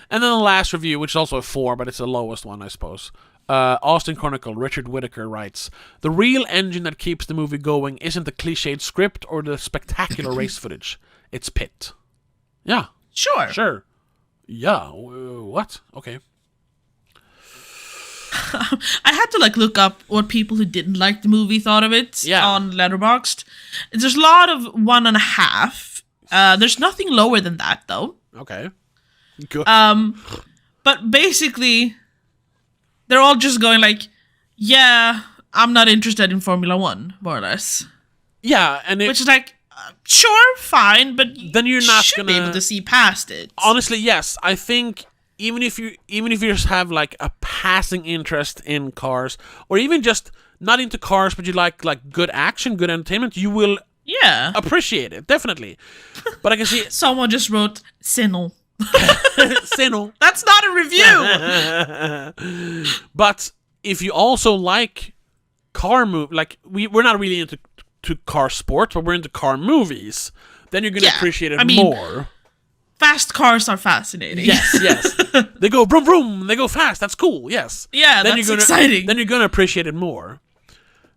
And then the last review, which is also a 4, but it's the lowest one, I suppose. Austin Chronicle, Richard Whitaker writes, the real engine that keeps the movie going isn't the cliched script or the spectacular race footage. It's Pitt. Yeah. Sure. Yeah. What? Okay. I had to like look up what people who didn't like the movie thought of it Yeah. on Letterboxd. There's a lot of 1.5. There's nothing lower than that though. Okay. Good. But basically, they're all just going like, yeah, I'm not interested in Formula One, more or less. Yeah, and Which is like, sure, fine, but then you're not should be gonna- able to see past it. honestly, yes. I think even if you just have like a passing interest in cars, or even just not into cars, but you like good action, good entertainment, you will Yeah. appreciate it, definitely. But I can see Someone just wrote Sinnel. Sinnel. That's not a review. But if you also like car like we're not really into car sports, but we're into car movies, then you're gonna Yeah, appreciate it I mean- more. Fast cars are fascinating. Yes, yes. They go vroom vroom. They go fast. That's cool. Yes. Yeah, Then that's you're gonna, exciting. Then you're gonna appreciate it more.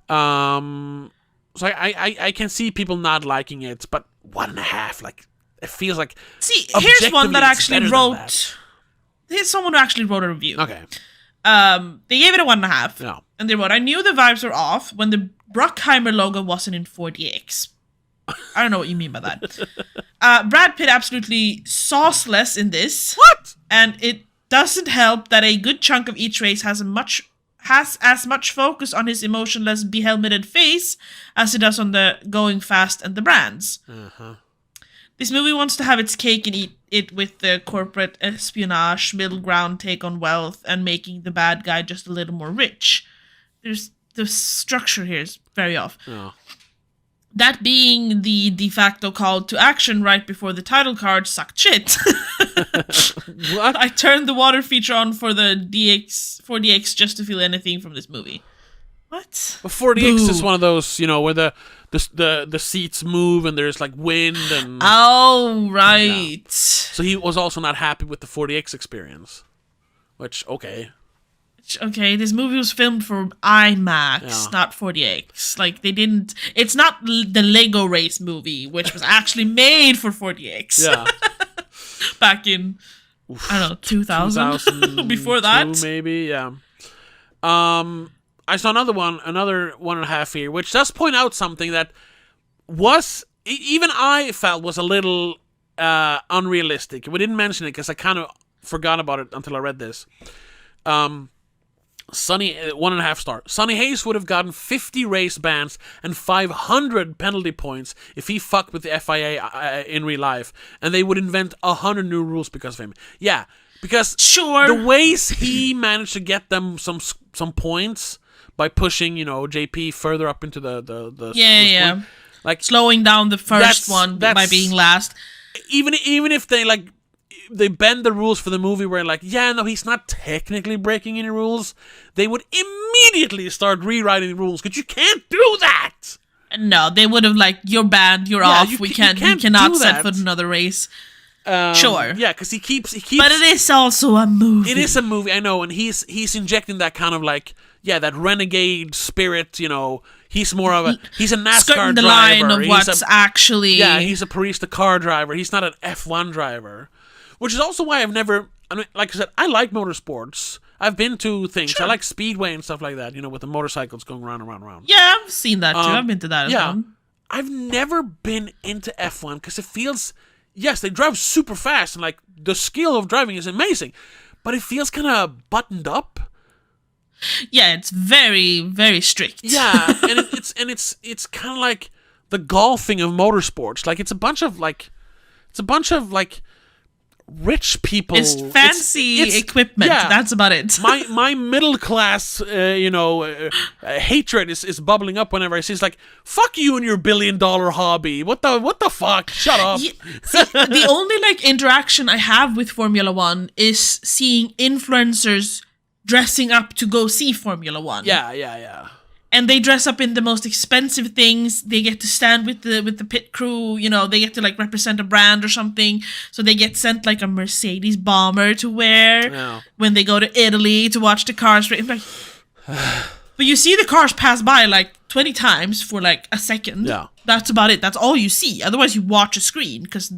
So I can see people not liking it, but 1.5, like it feels like. See, here's one that objectively, it's actually better than wrote. that. Here's someone who actually wrote a review. Okay. They gave it a 1.5. Yeah. And they wrote, I knew the vibes were off when the Bruckheimer logo wasn't in 4DX. I don't know what you mean by that. Brad Pitt absolutely sauceless in this. What? And it doesn't help that a good chunk of each race has as much focus on his emotionless, behelmeted face as it does on the going fast and the brands. Uh-huh. This movie wants to have its cake and eat it with the corporate espionage, middle ground take on wealth, and making the bad guy just a little more rich. The structure here is very off. Oh. That being the de facto call to action right before the title card sucked shit. What? I turned the water feature on for the 4DX just to feel anything from this movie. What? But 4DX Boo. is one of those, where the seats move and there's like wind and. Oh, right. So he was also not happy with the 4DX experience, which okay. Okay, this movie was filmed for IMAX, Yeah. not 4DX. Like, they didn't... It's not the Lego Race movie, which was actually made for 4DX. Yeah. Back in, I don't know, 2000? Before that? Maybe, yeah. I saw another 1.5 here, which does point out something that was, even I felt was a little unrealistic. We didn't mention it because I kind of forgot about it until I read this. Sonny, 1.5 star. Sonny Hayes would have gotten 50 race bans and 500 penalty points if he fucked with the FIA in real life, and they would invent 100 new rules because of him. Yeah, because Sure. the ways he managed to get them some points by pushing, JP further up into the Yeah. point, like Slowing down the first one by that's- being last. even if they bend the rules for the movie where no, he's not technically breaking any rules, they would immediately start rewriting the rules because you can't do that. No, they would have you're banned, you're Yeah, off, you we can't cannot do set that. foot in another race. Sure. Yeah, because he keeps. But it is also a movie. It is a movie, I know, and he's injecting that kind of that renegade spirit. He's more of he's a NASCAR skirting the driver. line of He's what's actually... Yeah, he's a barista car driver. He's not an F1 driver. Which is also why I've never... I mean, like I said, I like motorsports. I've been to things. Sure. I like Speedway and stuff like that, with the motorcycles going round and round and round. Yeah, I've seen that too. I've been to that as Yeah. well. I've never been into F1 because it feels... Yes, they drive super fast and, the skill of driving is amazing. But it feels kind of buttoned up. Yeah, it's very, very strict. Yeah, and it's kind of like the golfing of motorsports. It's a bunch of rich people. It's fancy equipment. yeah. That's about it. my middle class, hatred is bubbling up whenever I see it's fuck you and your $1 billion hobby. What the fuck? Shut up. See, the only interaction I have with Formula One is seeing influencers dressing up to go see Formula One. Yeah. And they dress up in the most expensive things. They get to stand with the pit crew. They get to represent a brand or something. So they get sent a Mercedes bomber to wear Yeah. when they go to Italy to watch the cars. But you see the cars pass by 20 times for a second. Yeah. That's about it. That's all you see. Otherwise you watch a screen because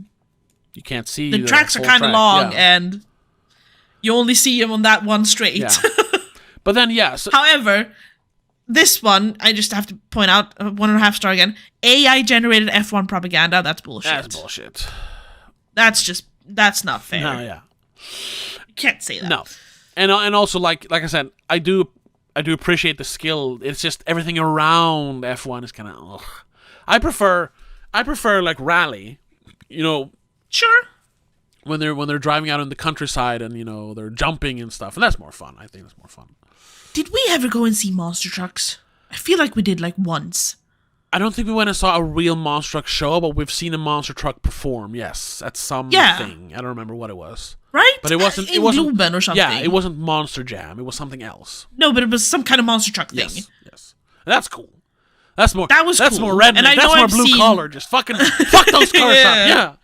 you can't see the tracks are kind of long, and you only see him on that one straight. Yeah. But then, So, however, this one, I just have to point out, 1.5 star again. AI generated F1 propaganda. That's bullshit. That's bullshit. That's not fair. No, yeah. You can't say that. No. And also, like I said, I do appreciate the skill. It's just everything around F1 is kind of. I prefer like rally. Sure. When they're driving out in the countryside and they're jumping and stuff, and that's more fun. I think that's more fun. Did we ever go and see monster trucks? I feel like we did, like, once. I don't think we went and saw a real monster truck show, but we've seen a monster truck perform. Yes, at something. I don't remember what it was. Right? But it wasn't. It wasn't Luben or something. Yeah, it wasn't Monster Jam. It was something else. No, but it was some kind of monster truck thing. Yes. That's cool. That's more. That was That's cool. more redneck. And I know that's more blue collar. Just fuck those cars up. Yeah.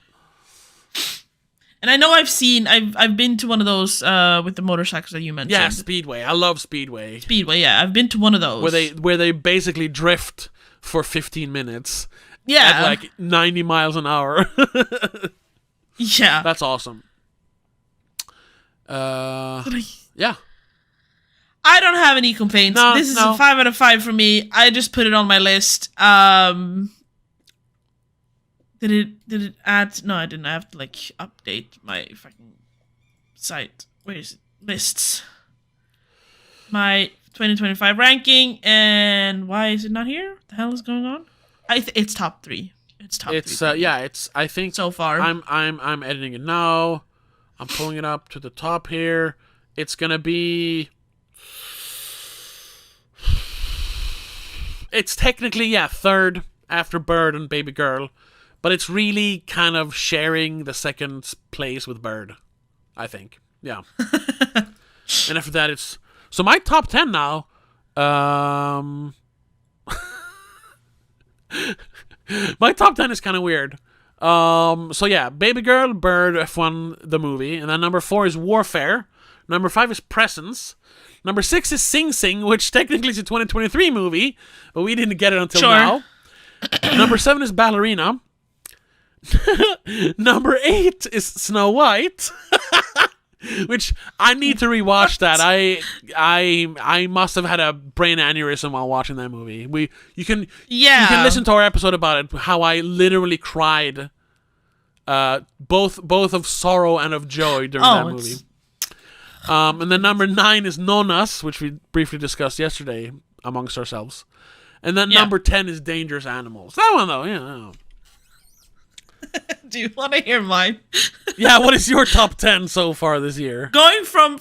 And I know I've been to one of those with the motorcycles that you mentioned. Yeah, Speedway. I love Speedway. Speedway, yeah. I've been to one of those. Where they basically drift for 15 minutes. Yeah. At like 90 miles an hour. Yeah. That's awesome. Yeah. I don't have any complaints. This is a 5 out of 5 for me. I just put it on my list. Did it add? No, I didn't. I have to like update my fucking site. Where is it? Lists. My 2025 ranking, and why is it not here? What the hell is going on? It's top 3. It's top 3. It's I think so far. I'm editing it now. I'm pulling it up to the top here. It's gonna be. It's technically third after Bird and Baby Girl, but it's really kind of sharing the second place with Bird, I think. Yeah. And after that, it's so my top 10 now. My top 10 is kind of weird. So yeah, Baby Girl, Bird, F1, the movie, and then number 4 is Warfare. Number 5 is Presence. Number 6 is Sing Sing, which technically is a 2023 movie, but we didn't get it until now. Number 7 is Ballerina. Number 8 is Snow White. Which I need to rewatch that. I must have had a brain aneurysm while watching that movie. You can listen to our episode about it, how I literally cried both of sorrow and of joy during that movie. And then number 9 is Nonas, which we briefly discussed yesterday amongst ourselves. And then number 10 is Dangerous Animals. That one though, yeah. Do you want to hear mine? Yeah, what is your top 10 so far this year? Going from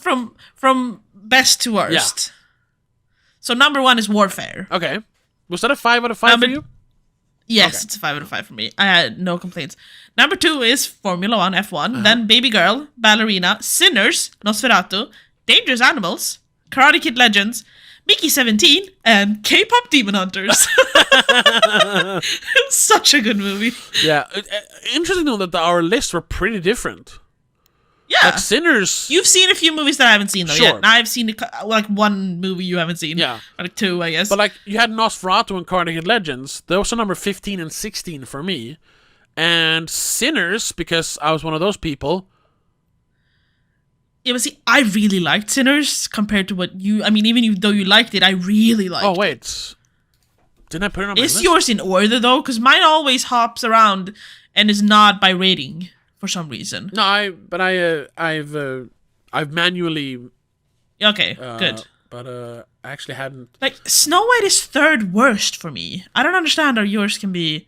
best to worst. Yeah. So number 1 is Warfare. Okay. Was that a 5 out of 5 for you? Yes, It's a 5 out of 5 for me. I had no complaints. Number 2 is Formula 1 F1. Then Baby Girl, Ballerina, Sinners, Nosferatu, Dangerous Animals, Karate Kid Legends, Mickey 17, and K-pop Demon Hunters. It's such a good movie. Yeah. Interesting though that our lists were pretty different. Yeah. Like Sinners. You've seen a few movies that I haven't seen though. Sure. Yeah. I've seen like one movie you haven't seen. Yeah. Or like 2, I guess. But like you had Nosferatu and Karate Kid Legends. Those are number 15 and 16 for me. And Sinners, because I was one of those people. Yeah, but see, I really liked Sinners compared to what you... I mean, even though you liked it, I really liked it. Oh, wait. Didn't I put it on my list? Is yours in order, though? Because mine always hops around and is not by rating for some reason. No, I've manually... Okay, good. But I actually hadn't... Like, Snow White is 3rd worst for me. I don't understand how yours can be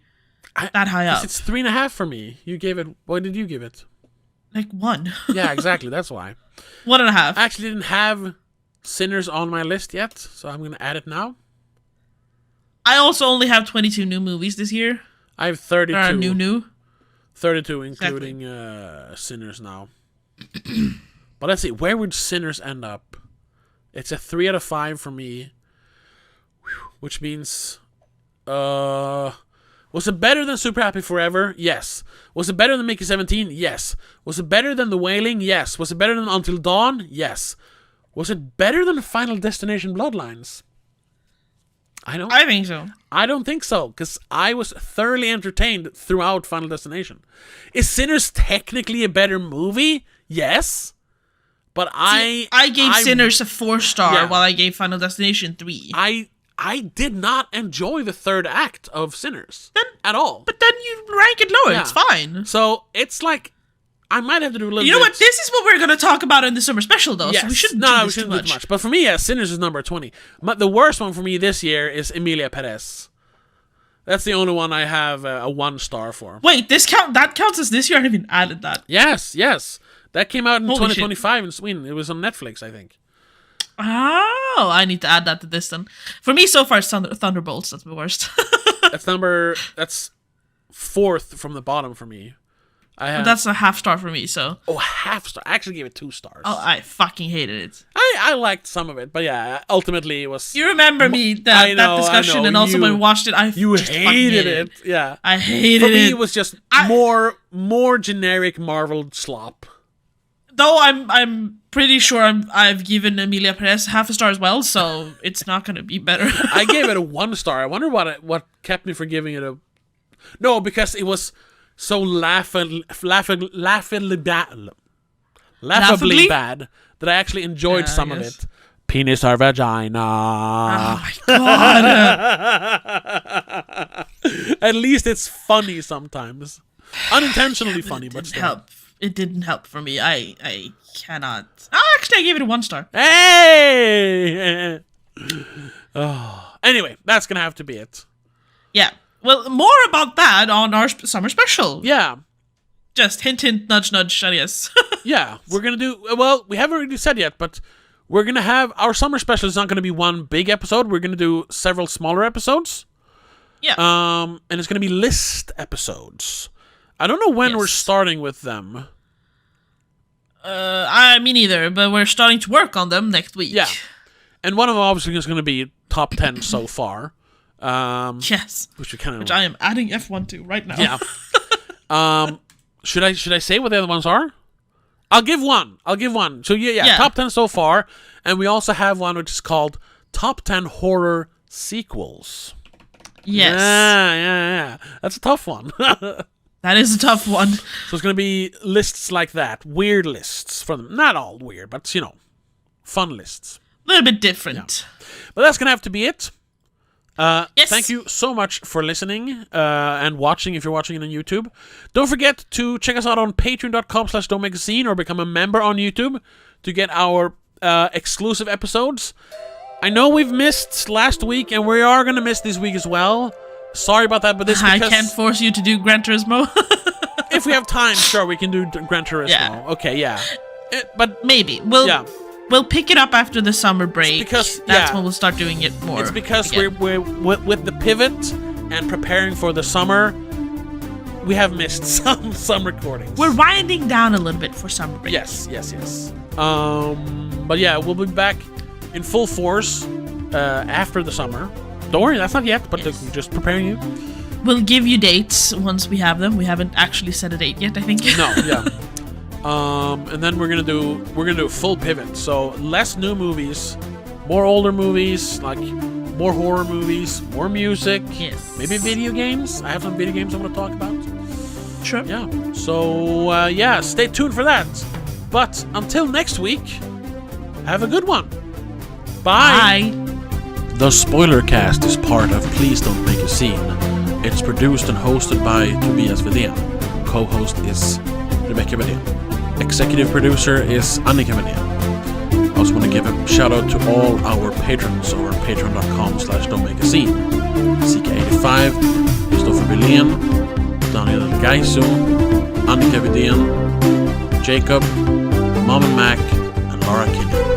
that high up. It's 3.5 for me. You gave it... What did you give it? Like 1. Yeah, exactly. That's why. 1.5. I actually didn't have Sinners on my list yet, so I'm going to add it now. I also only have 22 new movies this year. I have 32. New. 32, including Sinners now. But let's see, where would Sinners end up? It's a 3 out of 5 for me. Which means... Was it better than Super Happy Forever? Yes. Was it better than Mickey 17? Yes. Was it better than The Wailing? Yes. Was it better than Until Dawn? Yes. Was it better than Final Destination Bloodlines? I think so. I don't think so, because I was thoroughly entertained throughout Final Destination. Is Sinners technically a better movie? Yes. But I gave Sinners a 4-star while I gave Final Destination 3. I did not enjoy the third act of Sinners at all. But then you rank it lower. Yeah. It's fine. So it's like I might have to do a little. You know what? This is what we're going to talk about in the summer special, though. Yes. So we shouldn't do too much. But for me, Sinners is number 20. But the worst one for me this year is Emilia Perez. That's the only one I have a 1-star for. Wait, that counts as this year? I haven't even added that. Yes. That came out in 2025 in Sweden. It was on Netflix, I think. Oh, I need to add that to this then. For me, so far, it's Thunderbolts. That's the worst. That's 4th from the bottom for me. That's a 1/2-star for me, so. Oh, 1/2-star. I actually gave it 2 stars. Oh, I fucking hated it. I liked some of it, but yeah, ultimately it was. You remember me that discussion, and also when we watched it, you hated it. Yeah, I hated it. For me, it was just more generic Marvel slop. Though I'm pretty sure I've given Emilia Perez 1/2-star as well, so it's not gonna be better. I gave it a 1-star. I wonder what kept me from giving it a. No, because it was so laughably bad that I actually enjoyed some of it. Penis or vagina. Oh my god. At least it's funny sometimes. Unintentionally funny, but still. Help. It didn't help for me. I cannot. Oh, actually, I gave it a 1-star. Hey! Anyway, that's gonna have to be it. Yeah. Well, more about that on our summer special. Yeah. Just hint, hint, nudge, nudge, I guess. Yeah, we're gonna do. Well, we haven't really said yet, but we're gonna have our summer special. Is not gonna be one big episode. We're gonna do several smaller episodes. Yeah. And it's gonna be list episodes. I don't know when we're starting with them. Me neither, but we're starting to work on them next week. Yeah. And one of them obviously is going to be top 10 so far. Yes. Which I am adding F1 to right now. Yeah. Should I say what the other ones are? I'll give one. So yeah, top 10 so far. And we also have one which is called Top 10 Horror Sequels. Yes. Yeah. That's a tough one. That is a tough one. So it's going to be lists like that. Weird lists from them. Not all weird, but, fun lists. A little bit different. Yeah. But that's going to have to be it. Yes. Thank you so much for listening and watching if you're watching it on YouTube. Don't forget to check us out on patreon.com/domagazine or become a member on YouTube to get our exclusive episodes. I know we've missed last week, and we are going to miss this week as well. Sorry about that, but this I can't force you to do Gran Turismo. If we have time, sure, we can do Gran Turismo. Yeah. Okay, yeah. But maybe. We'll pick it up after the summer break. Because that's when we'll start doing it more. It's because we're with the pivot and preparing for the summer, we have missed some recordings. We're winding down a little bit for summer break. Yes. But yeah, we'll be back in full force after the summer. Don't worry, that's not yet, but we're just preparing you. We'll give you dates once we have them. We haven't actually set a date yet, I think. No, yeah. And then we're gonna do a full pivot. So less new movies, more older movies, like more horror movies, more music. Yes. Maybe video games. I have some video games I want to talk about. Sure. Yeah. So stay tuned for that. But until next week, have a good one. Bye. The Spoiler Cast is part of Please Don't Make a Scene. It's produced and hosted by Tobias Vedén. Co-host is Rebecca Vedén. Executive producer is Annika Vedén. I also want to give a shout out to all our patrons over patreon.com/don'tmakeascene. CK85, Christopher Billén, Daniel Gaiso, Annika Vedén, Jacob, Mom and Mac, and Laura Kinney.